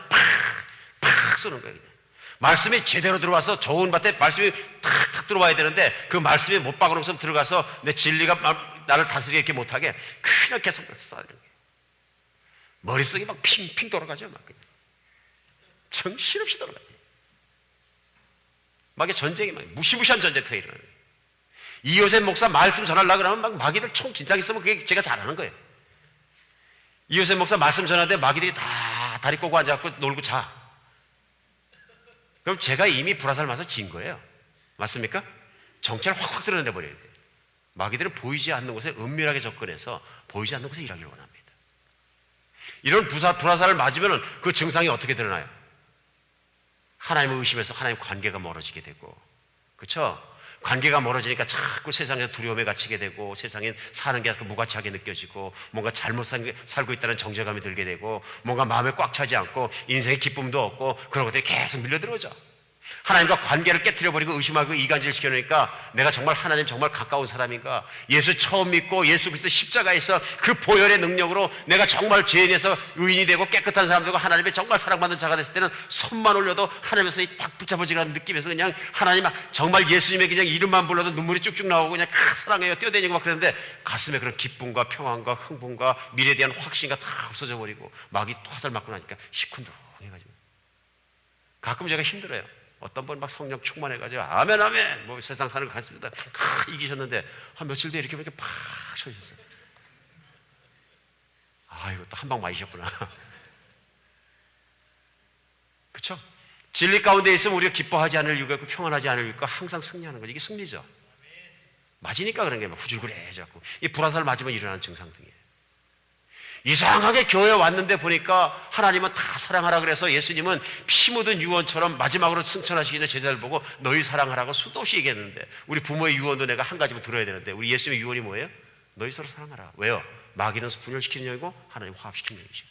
팍팍 쏘는 거예요. 말씀이 제대로 들어와서 좋은 밭에 말씀이 탁탁 들어와야 되는데 그 말씀이 못 박아놓고서 들어가서 내 진리가 나를 다스리게 못하게 그냥 계속 쏴야 되는 거예요. 머릿속이 막 핑핑 돌아가죠. 막 그냥. 정신없이 돌아가지. 막 전쟁이 막 무시무시한 전쟁터에 일어나는 거예요. 이효셉 목사 말씀 전하려고 그러면 막 마귀들 총 진작 있으면 그게 제가 잘하는 거예요. 이효셉 목사 말씀 전하는데 마귀들이 다 다리 꼬고 앉아갖고 놀고 자. 그럼 제가 이미 불화살 맞아서 진 거예요. 맞습니까? 정체를 확확 드러내 버려야 돼요. 마귀들은 보이지 않는 곳에 은밀하게 접근해서 보이지 않는 곳에 일하기를 원합니다. 이런 불화살을 맞으면 그 증상이 어떻게 드러나요? 하나님을 의심해서 하나님 관계가 멀어지게 되고, 그렇죠? 관계가 멀어지니까 자꾸 세상에서 두려움에 갇히게 되고 세상에 사는 게 자꾸 무가치하게 느껴지고 뭔가 잘못 살고 있다는 정죄감이 들게 되고 뭔가 마음에 꽉 차지 않고 인생의 기쁨도 없고 그런 것들이 계속 밀려 들어오죠. 하나님과 관계를 깨트려버리고 의심하고 이간질 시켜놓으니까 내가 정말 하나님 정말 가까운 사람인가, 예수 처음 믿고 예수 그리스도 십자가에서 그 보혈의 능력으로 내가 정말 죄인에서 의인이 되고 깨끗한 사람 되고 하나님의 정말 사랑받는 자가 됐을 때는 손만 올려도 하나님에서 딱 붙잡아지는 느낌에서 그냥 하나님 정말 예수님의 그냥 이름만 불러도 눈물이 쭉쭉 나오고 그냥 사랑해요 뛰어다니고 막 그러는데 가슴에 그런 기쁨과 평안과 흥분과 미래에 대한 확신과 다 없어져 버리고 마귀 화살 맞고 나니까 시큰둥해가지고 가끔 제가 힘들어요. 어떤 분 막 성령 충만해가지고 아멘 아멘 뭐 세상 사는 거 가르칩니다. 이기셨는데 한 며칠 뒤에 이렇게 팍 쳐졌어요. 아 이거 또 한 방 맞으셨구나. 그렇죠? 진리 가운데 있으면 우리가 기뻐하지 않을 이유가 있고 평안하지 않을 이유가 항상 승리하는 거죠. 이게 승리죠. 맞으니까 그런 게 막 후줄그레해졌고 이 불화살 맞으면 일어나는 증상 등이에요. 이상하게 교회에 왔는데 보니까 하나님은 다 사랑하라 그래서 예수님은 피 묻은 유언처럼 마지막으로 승천하시기는 제자를 보고 너희 사랑하라고 수도 없이 얘기했는데 우리 부모의 유언도 내가 한 가지만 들어야 되는데 우리 예수님의 유언이 뭐예요? 너희 서로 사랑하라. 왜요? 마귀는 분열시키는 영이고 하나님 화합시키는 영이시고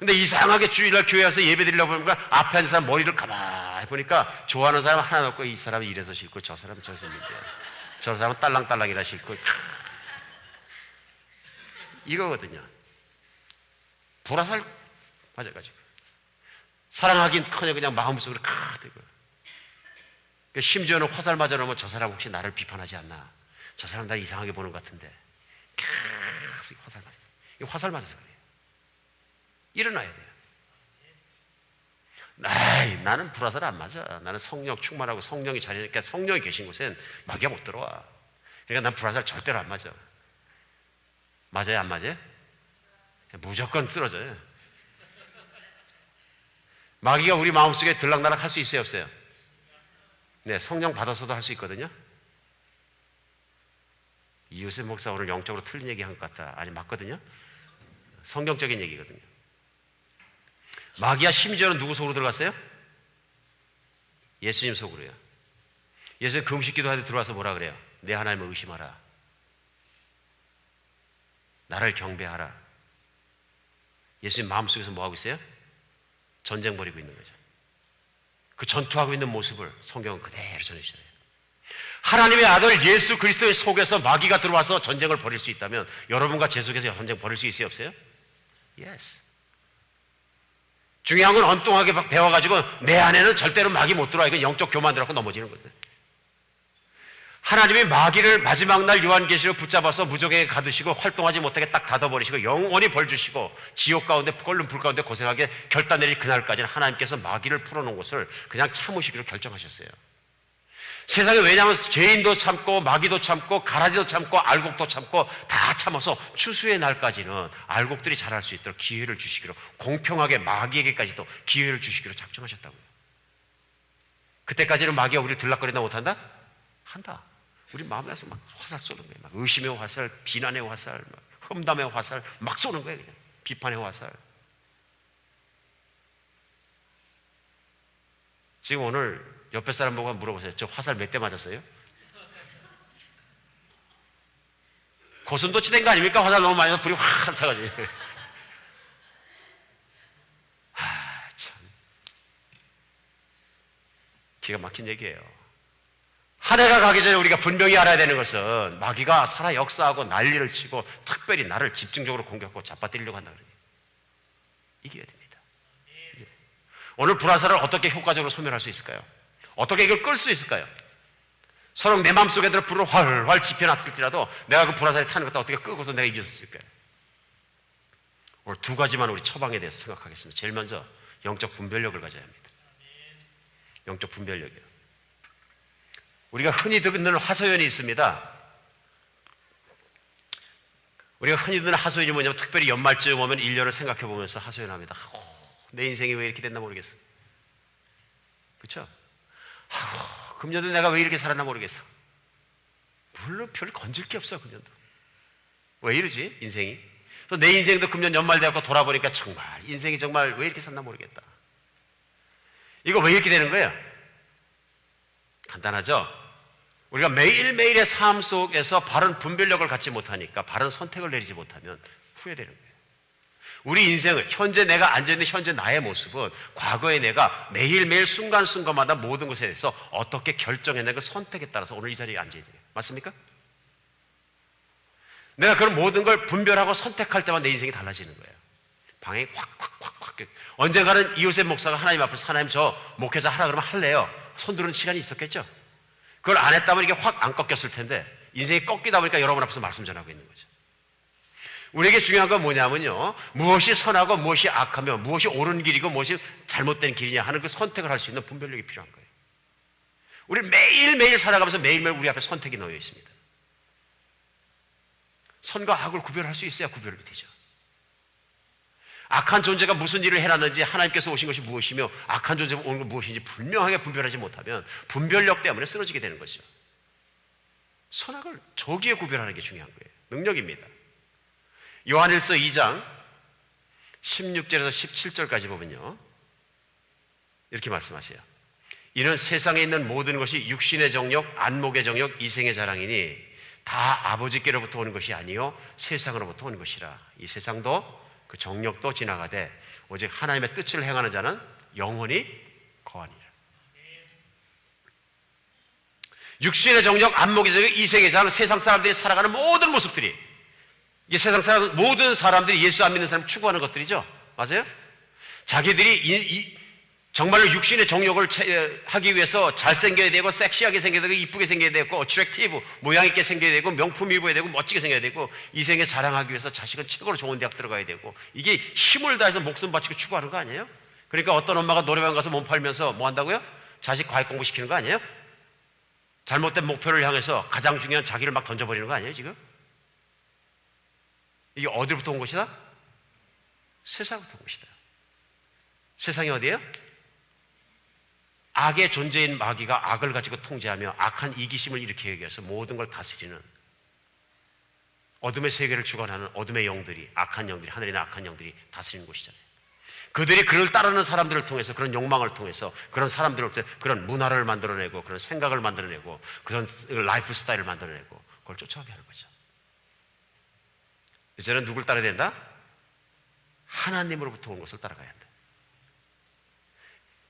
근데 이상하게 주일날 교회 와서 예배 드리려고 보니까 앞에 앉은 사람 머리를 가만히 보니까 좋아하는 사람 하나 없고 이 사람은 이래서 싫고 저 사람은 저래서 싫고 저 사람은 딸랑딸랑이라 싫고 이거거든요. 불화살 맞아가지고 사랑하긴커녕 그냥 마음속으로 가득. 심지어는 화살 맞아놓으면 저 사람 혹시 나를 비판하지 않나? 저 사람 나 이상하게 보는 것 같은데 계속 화살 맞아. 이거 화살 맞아서 그래요. 일어나야 돼요. 나는 불화살 안 맞아. 나는 성령 충만하고 성령이 자리니까 성령이 계신 곳엔 마귀가 못 들어와. 그러니까 난 불화살 절대로 안 맞아. 맞아요, 안 맞아요? 무조건 쓰러져요. 마귀가 우리 마음속에 들락날락 할 수 있어요, 없어요? 네, 성령 받아서도 할 수 있거든요. 이웃의 목사 오늘 영적으로 틀린 얘기 한 것 같다. 아니, 맞거든요. 성경적인 얘기거든요. 마귀야 심지어는 누구 속으로 들어갔어요? 예수님 속으로요. 예수님 금식기도 하듯 들어와서 뭐라 그래요? 내 하나님을 의심하라. 나를 경배하라. 예수님 마음속에서 뭐하고 있어요? 전쟁 벌이고 있는 거죠. 그 전투하고 있는 모습을 성경은 그대로 전해주셔요. 하나님의 아들 예수 그리스도의 속에서 마귀가 들어와서 전쟁을 벌일 수 있다면 여러분과 제 속에서 전쟁 벌일 수 있어요, 없어요? Yes. 중요한 건 엉뚱하게 배워가지고 내 안에는 절대로 마귀 못 들어와. 이건 영적 교만 들어가고 넘어지는 거예요. 하나님이 마귀를 마지막 날 요한계시를 붙잡아서 무적에게 가두시고 활동하지 못하게 딱 닫아버리시고 영원히 벌 주시고 지옥 가운데 끓는 불 가운데 고생하게 결단 내릴 그날까지는 하나님께서 마귀를 풀어놓은 것을 그냥 참으시기로 결정하셨어요. 세상에 왜냐하면 죄인도 참고 마귀도 참고 가라지도 참고 알곡도 참고 다 참아서 추수의 날까지는 알곡들이 자랄 수 있도록 기회를 주시기로, 공평하게 마귀에게까지도 기회를 주시기로 작정하셨다고요. 그때까지는 마귀가 우리를 들락거린다 못한다? 한다. 우리 마음에서 막 화살 쏘는 거예요. 막 의심의 화살, 비난의 화살, 막 험담의 화살 막 쏘는 거예요. 그냥 비판의 화살. 지금 오늘 옆에 사람 보고 물어보세요. 저 화살 몇 대 맞았어요? 고슴도치 된 거 아닙니까? 화살 너무 많이 나서 불이 확 타가지고. 참 기가 막힌 얘기예요. 한 해가 가기 전에 우리가 분명히 알아야 되는 것은 마귀가 살아 역사하고 난리를 치고 특별히 나를 집중적으로 공격하고 잡아뜨리려고 한다 그러니 이겨야 됩니다. 오늘 불화살을 어떻게 효과적으로 소멸할 수 있을까요? 어떻게 이걸 끌 수 있을까요? 서로 내 마음속에 들어 불을 활활 지펴놨을지라도 내가 그 불화살에 타는 것도 어떻게 끄고서 내가 이길 수 있을까요? 오늘 두 가지만 우리 처방에 대해서 생각하겠습니다. 제일 먼저 영적 분별력을 가져야 합니다. 영적 분별력이요. 우리가 흔히 듣는 하소연이 있습니다. 우리가 흔히 듣는 하소연이 뭐냐면 특별히 연말쯤 오면 1년을 생각해 보면서 하소연합니다. 내 인생이 왜 이렇게 됐나 모르겠어. 그렇죠? 금년도 내가 왜 이렇게 살았나 모르겠어. 물론 별 건질 게 없어. 금년도 왜 이러지 인생이. 또 내 인생도 금년 연말 되고 돌아보니까 정말 인생이 정말 왜 이렇게 샀나 모르겠다. 이거 왜 이렇게 되는 거예요? 간단하죠. 우리가 매일매일의 삶 속에서 바른 분별력을 갖지 못하니까 바른 선택을 내리지 못하면 후회되는 거예요. 우리 인생을, 현재 내가 앉아있는 현재 나의 모습은 과거의 내가 매일매일 순간순간마다 모든 것에 대해서 어떻게 결정했나 그 선택에 따라서 오늘 이 자리에 앉아있는 거예요. 맞습니까? 내가 그런 모든 걸 분별하고 선택할 때만 내 인생이 달라지는 거예요. 방향이 확. 언젠가는 이웃의 목사가 하나님 앞에서 하나님 저 목회자 하라 그러면 할래요. 손 드는 시간이 있었겠죠? 그걸 안 했다면 이게 확 안 꺾였을 텐데 인생이 꺾이다 보니까 여러분 앞에서 말씀 전하고 있는 거죠. 우리에게 중요한 건 뭐냐면요, 무엇이 선하고 무엇이 악하며 무엇이 옳은 길이고 무엇이 잘못된 길이냐 하는 그 선택을 할 수 있는 분별력이 필요한 거예요. 우리 매일매일 살아가면서 매일매일 우리 앞에 선택이 놓여 있습니다. 선과 악을 구별할 수 있어야 구별이 되죠. 악한 존재가 무슨 일을 해놨는지, 하나님께서 오신 것이 무엇이며 악한 존재가 온 건 무엇인지 분명하게 분별하지 못하면 분별력 때문에 쓰러지게 되는 것이죠. 선악을 저기에 구별하는 게 중요한 거예요. 능력입니다. 요한일서 2장 16절에서 17절까지 보면요, 이렇게 말씀하세요. 이는 세상에 있는 모든 것이 육신의 정욕, 안목의 정욕, 이생의 자랑이니 다 아버지께로부터 오는 것이 아니요 세상으로부터 오는 것이라. 이 세상도 그 정욕도 지나가되 오직 하나님의 뜻을 행하는 자는 영원히 거하니라. 육신의 정력, 안목의 정력, 이생의 장, 세상 사람들이 살아가는 모든 모습들이, 이 세상 사람, 모든 사람들이 예수 안 믿는 사람이 추구하는 것들이죠. 맞아요? 자기들이 정말로 육신의 정력을 하기 위해서 잘생겨야 되고, 섹시하게 생겨야 되고, 이쁘게 생겨야 되고, 어트랙티브, 모양 있게 생겨야 되고, 명품 입어야 되고, 멋지게 생겨야 되고, 이 생에 자랑하기 위해서 자식은 최고로 좋은 대학 들어가야 되고, 이게 힘을 다해서 목숨 바치고 추구하는 거 아니에요? 그러니까 어떤 엄마가 노래방 가서 몸 팔면서 뭐 한다고요? 자식 과외 공부 시키는 거 아니에요? 잘못된 목표를 향해서 가장 중요한 자기를 막 던져버리는 거 아니에요, 지금? 이게 어디로부터 온 것이다? 세상부터 온 것이다. 세상이 어디예요? 악의 존재인 마귀가 악을 가지고 통제하며 악한 이기심을 일으키기 위해서 모든 걸 다스리는, 어둠의 세계를 주관하는 어둠의 영들이, 악한 영들이, 하늘이나 악한 영들이 다스리는 곳이잖아요. 그들이 그를 따르는 사람들을 통해서, 그런 욕망을 통해서, 그런 사람들을 통해서 그런 문화를 만들어내고, 그런 생각을 만들어내고, 그런 라이프 스타일을 만들어내고, 그걸 쫓아가게 하는 거죠. 이제는 누굴 따라야 된다? 하나님으로부터 온 것을 따라가야 한다.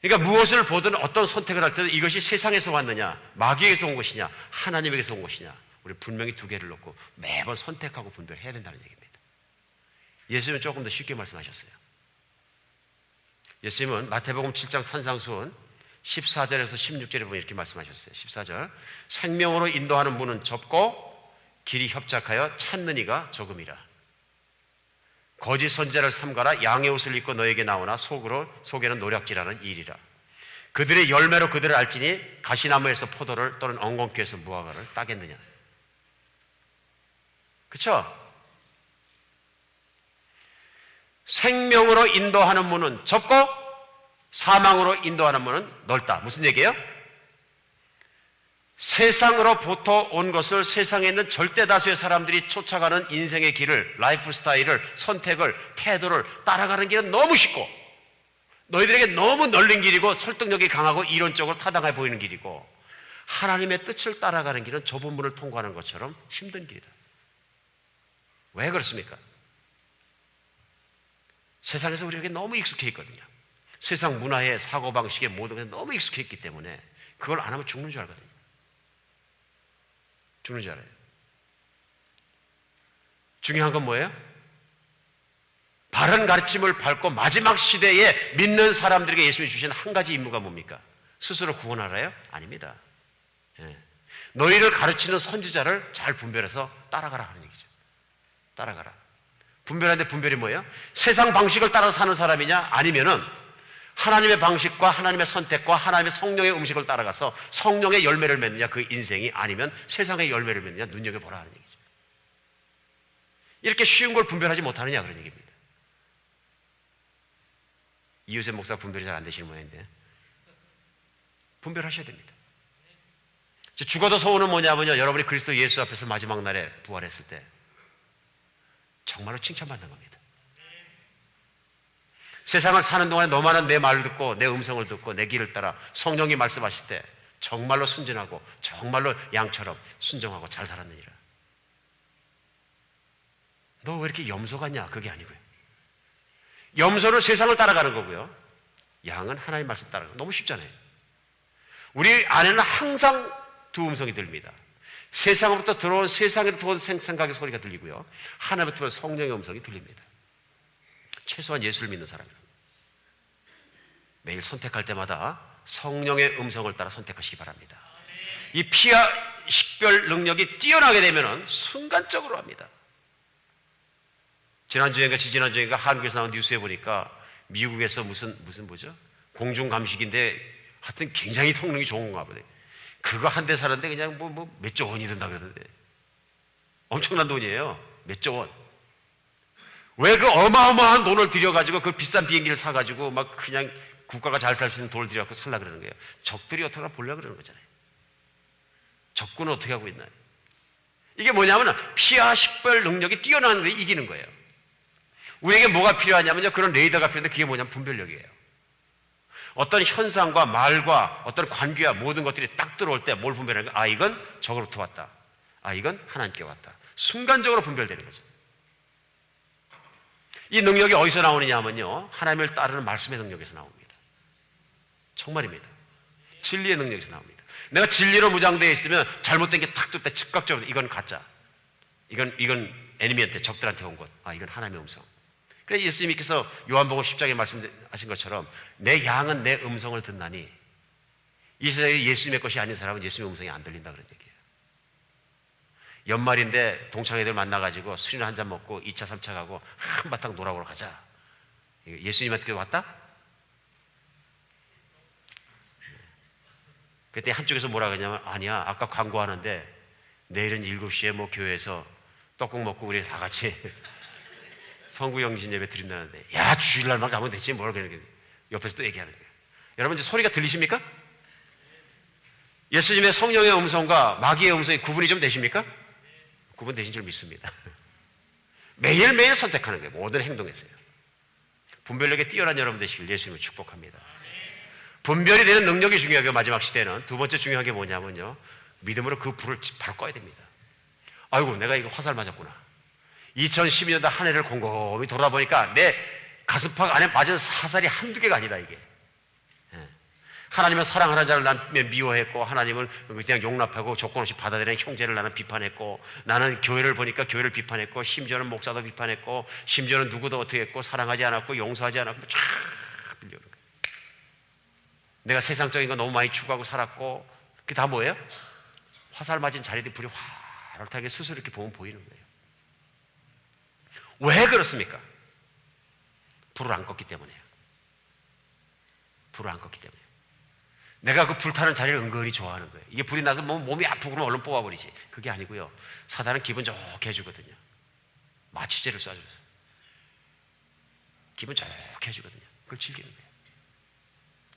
그러니까 무엇을 보든, 어떤 선택을 할 때도 이것이 세상에서 왔느냐, 마귀에게서 온 것이냐, 하나님에게서 온 것이냐, 우리 분명히 두 개를 놓고 매번 선택하고 분별해야 된다는 얘기입니다. 예수님은 조금 더 쉽게 말씀하셨어요. 예수님은 마태복음 7장 산상수훈 14절에서 16절에 보면 이렇게 말씀하셨어요. 14절, 생명으로 인도하는 문은 좁고 길이 협착하여 찾는 이가 적음이라. 거짓 선지자를 삼가라. 양의 옷을 입고 너에게 나오나 속에는 노략질하는 일이라. 그들의 열매로 그들을 알지니 가시나무에서 포도를 또는 엉겅퀴에서 무화과를 따겠느냐. 그렇죠? 생명으로 인도하는 문은 좁고 사망으로 인도하는 문은 넓다. 무슨 얘기예요? 세상으로부터 온 것을 세상에 있는 절대 다수의 사람들이 쫓아가는 인생의 길을, 라이프 스타일을, 선택을, 태도를 따라가는 길은 너무 쉽고, 너희들에게 너무 널린 길이고 설득력이 강하고 이론적으로 타당해 보이는 길이고, 하나님의 뜻을 따라가는 길은 좁은 문을 통과하는 것처럼 힘든 길이다. 왜 그렇습니까? 세상에서 우리에게 너무 익숙해 있거든요. 세상 문화에, 사고방식에, 모든 것에 너무 익숙해 있기 때문에 그걸 안 하면 죽는 줄 알거든요. 죽는 줄 알아요. 중요한 건 뭐예요? 바른 가르침을 밟고 마지막 시대에 믿는 사람들에게 예수님이 주신 한 가지 임무가 뭡니까? 스스로 구원하라요? 아닙니다. 너희를 가르치는 선지자를 잘 분별해서 따라가라 하는 얘기죠. 따라가라. 분별하는데 분별이 뭐예요? 세상 방식을 따라 사는 사람이냐, 아니면은 하나님의 방식과 하나님의 선택과 하나님의 성령의 음식을 따라가서 성령의 열매를 맺느냐, 그 인생이, 아니면 세상의 열매를 맺느냐, 눈여겨보라 하는 얘기죠. 이렇게 쉬운 걸 분별하지 못하느냐, 그런 얘기입니다. 이효셉 목사 분별이 잘 안 되시는 모양인데 분별하셔야 됩니다. 죽어도 소원은 뭐냐면요, 여러분이 그리스도 예수 앞에서 마지막 날에 부활했을 때 정말로 칭찬받는 겁니다. 세상을 사는 동안에 너만은 내 말을 듣고 내 음성을 듣고 내 길을 따라 성령이 말씀하실 때 정말로 순진하고 정말로 양처럼 순종하고 잘 살았느니라. 너 왜 이렇게 염소 같냐? 그게 아니고요. 염소는 세상을 따라가는 거고요, 양은 하나님 말씀 따라가는 거. 너무 쉽잖아요. 우리 안에는 항상 두 음성이 들립니다. 세상으로부터 들어온 세상에로부터 온 생각의 소리가 들리고요, 하나님부터 성령의 음성이 들립니다. 최소한 예수를 믿는 사람이라 매일 선택할 때마다 성령의 음성을 따라 선택하시기 바랍니다. 이 피하 식별 능력이 뛰어나게 되면 순간적으로 합니다. 지난주인가 지지난주인가 한국에서 나온 뉴스에 보니까 미국에서 무슨 뭐죠? 공중감식인데 하여튼 굉장히 성능이 좋은가 보네. 그거 한 대 사는데 그냥 몇 조 원이 든다 그러던데. 엄청난 돈이에요. 몇 조 원. 왜 그 어마어마한 돈을 들여가지고 그 비싼 비행기를 사가지고 막 그냥 국가가 잘 살 수 있는 돈을 들여갖고 살라 그러는 거예요. 적들이 어떻게 보려고 그러는 거잖아요. 적군은 어떻게 하고 있나요? 이게 뭐냐면 피하 식별 능력이 뛰어나는 데 이기는 거예요. 우리에게 뭐가 필요하냐면요, 그런 레이더가 필요한데 그게 뭐냐면 분별력이에요. 어떤 현상과 말과 어떤 관계와 모든 것들이 딱 들어올 때 뭘 분별하는 거예요? 아, 이건 적으로부터 왔다. 아, 이건 하나님께 왔다. 순간적으로 분별되는 거죠. 이 능력이 어디서 나오느냐 하면요, 하나님을 따르는 말씀의 능력에서 나옵니다. 정말입니다. 진리의 능력에서 나옵니다. 내가 진리로 무장되어 있으면 잘못된 게 탁 뜰 때 즉각적으로 이건 가짜, 이건 애니미한테, 적들한테 온 것, 이건 하나님의 음성. 그래서 예수님께서 요한복음 10장에 말씀하신 것처럼 내 양은 내 음성을 듣나니, 이 세상에 예수님의 것이 아닌 사람은 예수님의 음성이 안 들린다 그런 얘기예요. 연말인데 동창회들 만나가지고 술이나 한잔 먹고 2차 3차 가고 한바탕 놀아보러 가자. 예수님한테 왔다? 그때 한쪽에서 뭐라 그러냐면, 아니야, 아까 광고하는데 내일은 7시에 뭐 교회에서 떡국 먹고 우리 다 같이 성구영신 예배 드린다는데, 야, 주일날만 가면 되지 뭘. 그러는 거예요. 옆에서 또 얘기하는 거예요. 여러분 이제 소리가 들리십니까? 예수님의 성령의 음성과 마귀의 음성이 구분이 좀 되십니까? 구분되신 줄 믿습니다. 매일매일 선택하는 거예요. 모든 행동에서요. 분별력에 뛰어난 여러분 되시길 예수님을 축복합니다. 분별이 되는 능력이 중요하고, 마지막 시대는 두 번째 중요한 게 뭐냐면요, 믿음으로 그 불을 바로 꺼야 됩니다. 아이고, 내가 이거 화살 맞았구나. 2012년도 한 해를 곰곰이 돌아보니까 내 가슴팍 안에 맞은 사살이 한두 개가 아니다, 이게. 하나님은 사랑하는 자를 난 미워했고, 하나님은 그냥 용납하고 조건 없이 받아들이는 형제를 나는 비판했고, 나는 교회를 보니까 교회를 비판했고, 심지어는 목사도 비판했고, 심지어는 누구도 어떻게 했고, 사랑하지 않았고, 용서하지 않았고, 쫙 빌려오는 거예요. 내가 세상적인 거 너무 많이 추구하고 살았고, 그게 다 뭐예요? 화살 맞은 자리에 불이 화롯하게 스스로 이렇게 보면 보이는 거예요. 왜 그렇습니까? 불을 안 껐기 때문이에요. 불을 안 껐기 때문에. 내가 그 불타는 자리를 은근히 좋아하는 거예요. 이게 불이 나서 몸이 아프고 그러면 얼른 뽑아버리지. 그게 아니고요, 사단은 기분 좋게 해주거든요. 마취제를 쏴줘서 기분 좋게 해주거든요. 그걸 즐기는 거예요.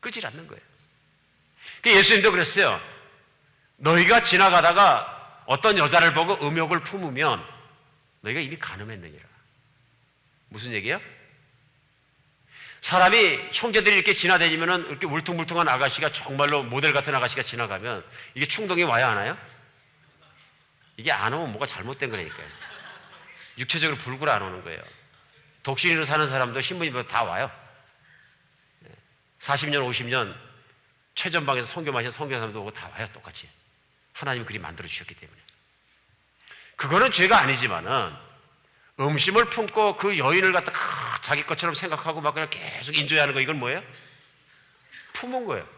끄질 않는 거예요. 예수님도 그랬어요. 너희가 지나가다가 어떤 여자를 보고 음욕을 품으면 너희가 이미 간음했느니라. 무슨 얘기예요? 사람이, 형제들이 이렇게 지나다니면은 이렇게 울퉁불퉁한 아가씨가, 정말로 모델 같은 아가씨가 지나가면 이게 충동이 와야 하나요? 이게 안 오면 뭐가 잘못된 거니까요. 육체적으로 불구를 안 오는 거예요. 독신으로 사는 사람도 신부님도 다 와요. 40년, 50년 최전방에서 선교 마신 선교사람도 오고 다 와요, 똑같이. 하나님이 그리 만들어 주셨기 때문에. 그거는 죄가 아니지만은, 음심을 품고 그 여인을 갖다 자기 것처럼 생각하고 막 그냥 계속 인조해하는 거, 이건 뭐예요? 품은 거예요.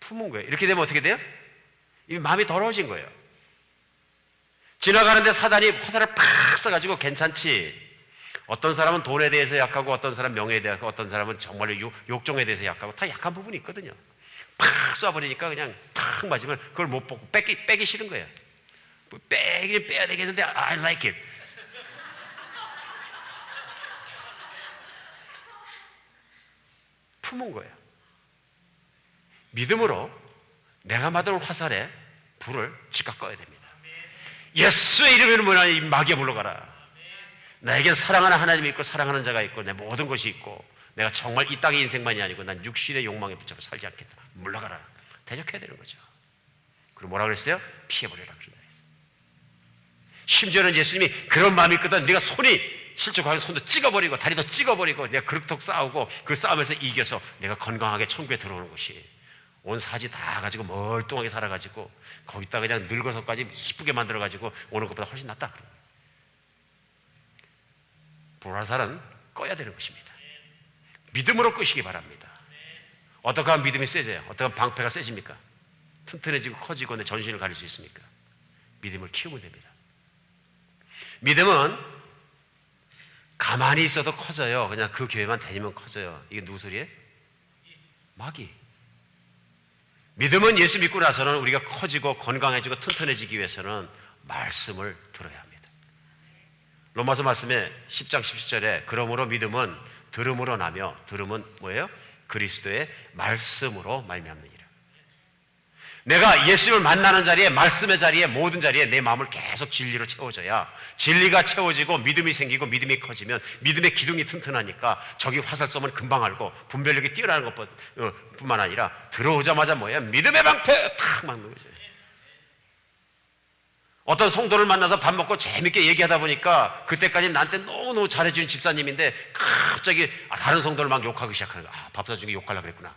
품은 거예요. 이렇게 되면 어떻게 돼요? 이 마음이 더러워진 거예요. 지나가는데 사단이 화살을 팍 쏴가지고, 괜찮지? 어떤 사람은 돈에 대해서 약하고, 어떤 사람은 명예에 대해서, 어떤 사람은 정말로 욕정에 대해서 약하고, 다 약한 부분이 있거든요. 팍 쏴버리니까 그냥 탁 맞으면 그걸 못 보고 빼기 싫은 거예요. 빼긴 빼야 되겠는데 I like it. 품은 거예요. 믿음으로 내가 받은 화살에 불을 즉각 꺼야 됩니다. 예수의 이름으로 뭐냐, 이 마귀야 물러가라. 나에겐 사랑하는 하나님이 있고, 사랑하는 자가 있고, 내 모든 것이 있고, 내가 정말 이 땅의 인생만이 아니고 난 육신의 욕망에 붙잡혀 살지 않겠다. 물러가라. 대적해야 되는 거죠. 그리고 뭐라 그랬어요? 피해버려라 그랬어요. 심지어는 예수님이 그런 마음이 있거든. 네가 손이 실족하게 손도 찍어버리고 다리도 찍어버리고 내가 그렇게 싸우고 그 싸움에서 이겨서 내가 건강하게 천국에 들어오는 것이, 온 사지 다 가지고 멀뚱하게 살아가지고 거기다 그냥 늙어서까지 이쁘게 만들어가지고 오는 것보다 훨씬 낫다. 불화살은 꺼야 되는 것입니다. 믿음으로 끄시기 바랍니다. 어떻게 하면 믿음이 세져요? 어떻게 하면 방패가 세집니까? 튼튼해지고 커지고 내 전신을 가릴 수 있습니까? 믿음을 키우면 됩니다. 믿음은 가만히 있어도 커져요. 그냥 그 교회만 다니면 커져요. 이게 누구 소리예요? 마귀. 믿음은 예수 믿고 나서는 우리가 커지고 건강해지고 튼튼해지기 위해서는 말씀을 들어야 합니다. 로마서 말씀에 10장 17절에 그러므로 믿음은 들음으로 나며, 들음은 뭐예요? 그리스도의 말씀으로 말미암느니라. 내가 예수님을 만나는 자리에, 말씀의 자리에, 모든 자리에 내 마음을 계속 진리로 채워줘야, 진리가 채워지고 믿음이 생기고 믿음이 커지면 믿음의 기둥이 튼튼하니까 적이 화살 쏘면 금방 알고, 분별력이 뛰어나는 것뿐만 아니라 들어오자마자 뭐예요? 믿음의 방패 탁 막는 거죠. 어떤 성도를 만나서 밥 먹고 재밌게 얘기하다 보니까 그때까지 나한테 너무너무 잘해주는 집사님인데 갑자기 다른 성도를 막 욕하기 시작하는 거야. 밥 사준 게 욕하려고 그랬구나.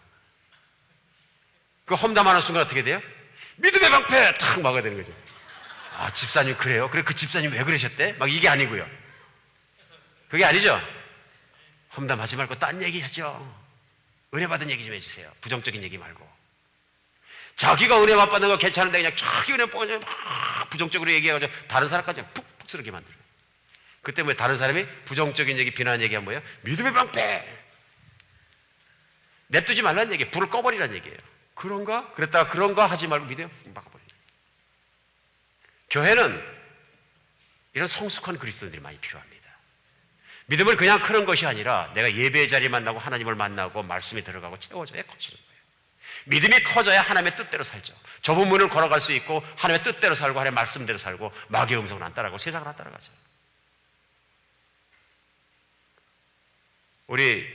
그 험담하는 순간 어떻게 돼요? 믿음의 방패 탁 막아야 되는 거죠. 집사님 그래요? 그래 그 집사님 왜 그러셨대? 막 이게 아니고요. 그게 아니죠. 험담하지 말고 딴 얘기 하죠. 은혜 받은 얘기 좀 해주세요. 부정적인 얘기 말고. 자기가 은혜 못 받는 거 괜찮은데 그냥 자기 은혜 뽀냐 막 부정적으로 얘기해가지고 다른 사람까지 푹푹 쓰게 만들어요. 그 때문에 다른 사람이 부정적인 얘기, 비난 얘기하면 뭐예요? 믿음의 방패. 냅두지 말라는 얘기예요. 불을 꺼버리라는 얘기예요. 그런가? 그랬다가 그런가 하지 말고 믿음에 막아버려요. 교회는 이런 성숙한 그리스도인들이 많이 필요합니다. 믿음을 그냥 크는 것이 아니라 내가 예배의 자리에 만나고 하나님을 만나고 말씀이 들어가고 채워져야 커지는 거예요. 믿음이 커져야 하나님의 뜻대로 살죠. 좁은 문을 걸어갈 수 있고 하나님의 뜻대로 살고 하나님의 말씀대로 살고 마귀의 음성을 안 따라가고 세상을 안 따라가죠. 우리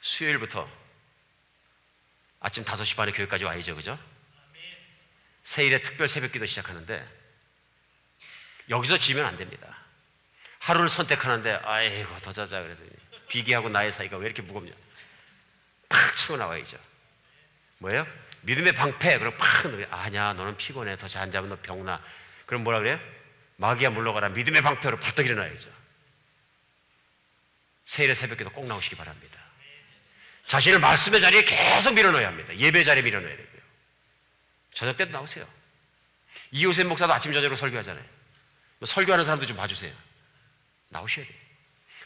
수요일부터 아침 5시 반에 교회까지 와야죠. 그죠? 세일에 특별 새벽기도 시작하는데 여기서 지면 안 됩니다. 하루를 선택하는데 아이고 더 자자 그래서 비기하고 나의 사이가 왜 이렇게 무겁냐 팍 치고 나와야죠. 뭐예요? 믿음의 방패. 그럼 팍 아니야 너는 피곤해 더 잘 자면 너 병나. 그럼 뭐라 그래요? 마귀야 물러가라. 믿음의 방패로 벌떡 일어나야죠. 세일의 새벽기도 꼭 나오시기 바랍니다. 자신을 말씀의 자리에 계속 밀어넣어야 합니다. 예배 자리에 밀어넣어야 되고요. 저녁 때도 나오세요. 이호셉 목사도 아침 저녁으로 설교하잖아요. 설교하는 사람도 좀 봐주세요. 나오셔야 돼요.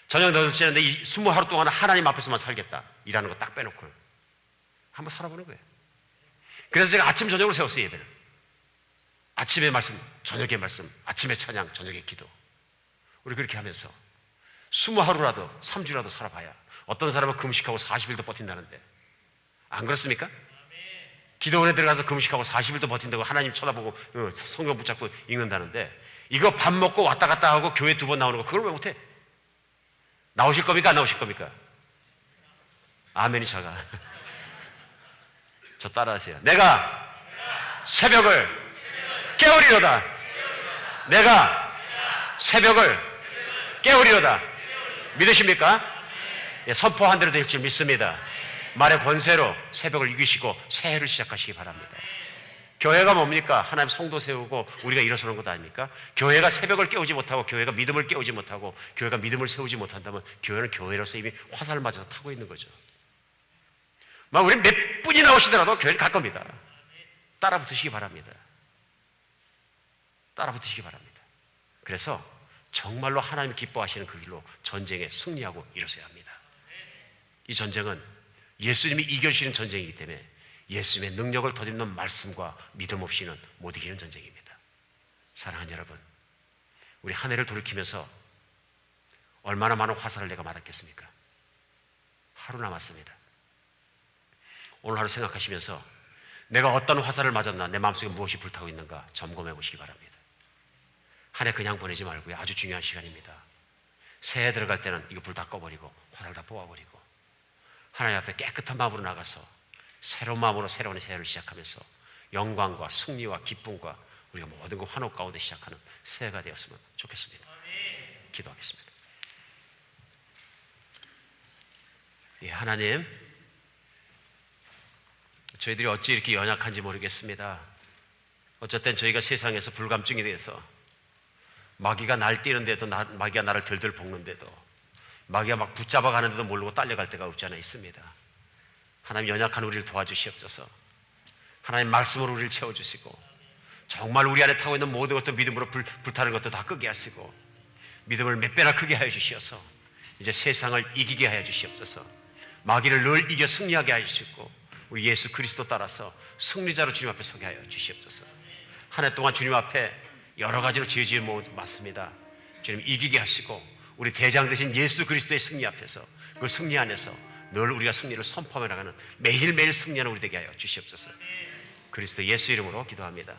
저녁 8시 하는데 20하루 동안 하나님 앞에서만 살겠다. 일하는 거 딱 빼놓고 한번 살아보는 거예요. 그래서 제가 아침 저녁으로 세웠어요. 예배를. 아침에 말씀, 저녁에 말씀, 아침에 찬양, 저녁에 기도. 우리 그렇게 하면서 20하루라도 3주라도 살아봐야 어떤 사람은 금식하고 40일도 버틴다는데 안 그렇습니까? 기도원에 들어가서 금식하고 40일도 버틴다고 하나님 쳐다보고 성경 붙잡고 읽는다는데 이거 밥 먹고 왔다 갔다 하고 교회 2번 나오는 거 그걸 왜 못해? 나오실 겁니까? 안 나오실 겁니까? 아멘이 작아. 저 따라하세요. 내가 새벽을 깨우리로다. 내가 새벽을 깨우리로다. 믿으십니까? 예, 선포한 대로 될 줄 믿습니다. 말의 권세로 새벽을 이기시고 새해를 시작하시기 바랍니다. 교회가 뭡니까? 하나님 성도 세우고 우리가 일어서는 것 아닙니까? 교회가 새벽을 깨우지 못하고 교회가 믿음을 깨우지 못하고 교회가 믿음을 세우지 못한다면 교회는 교회로서 이미 화살을 맞아서 타고 있는 거죠. 막 우리 몇 분이 나오시더라도 교회를 갈 겁니다. 따라 붙으시기 바랍니다. 따라 붙으시기 바랍니다. 그래서 정말로 하나님 기뻐하시는 그 길로 전쟁에 승리하고 일어서야 합니다. 이 전쟁은 예수님이 이겨주시는 전쟁이기 때문에 예수님의 능력을 덧입는 말씀과 믿음 없이는 못 이기는 전쟁입니다. 사랑하는 여러분, 우리 한 해를 돌이키면서 얼마나 많은 화살을 내가 맞았겠습니까? 하루 남았습니다. 오늘 하루 생각하시면서 내가 어떤 화살을 맞았나, 내 마음속에 무엇이 불타고 있는가 점검해 보시기 바랍니다. 한 해 그냥 보내지 말고요. 아주 중요한 시간입니다. 새해 들어갈 때는 이거 불 다 꺼버리고 화살 다 뽑아버리고 하나님 앞에 깨끗한 마음으로 나가서 새로운 마음으로 새로운 새해를 시작하면서 영광과 승리와 기쁨과 우리가 모든 것 환호 가운데 시작하는 새해가 되었으면 좋겠습니다. 기도하겠습니다. 예, 하나님, 저희들이 어찌 이렇게 연약한지 모르겠습니다. 어쨌든 저희가 세상에서 불감증이 돼서 마귀가 날뛰는데도 마귀가 나를 들들 볶는데도 마귀가 막 붙잡아 가는데도 모르고 딸려갈 때가 없지 않아 있습니다. 하나님, 연약한 우리를 도와주시옵소서. 하나님 말씀으로 우리를 채워주시고 정말 우리 안에 타고 있는 모든 것도 믿음으로 불타는 것도 다 끄게 하시고 믿음을 몇 배나 크게 하여 주시어서 이제 세상을 이기게 하여 주시옵소서. 마귀를 늘 이겨 승리하게 하여 주시고 우리 예수 그리스도 따라서 승리자로 주님 앞에 서게 하여 주시옵소서. 한 해 동안 주님 앞에 여러 가지로 죄지을 맞습니다. 주님 이기게 하시고 우리 대장 되신 예수 그리스도의 승리 앞에서 그 승리 안에서 늘 우리가 승리를 선포하며 나가는 매일매일 승리하는 우리 되게 하여 주시옵소서. 그리스도 예수 이름으로 기도합니다.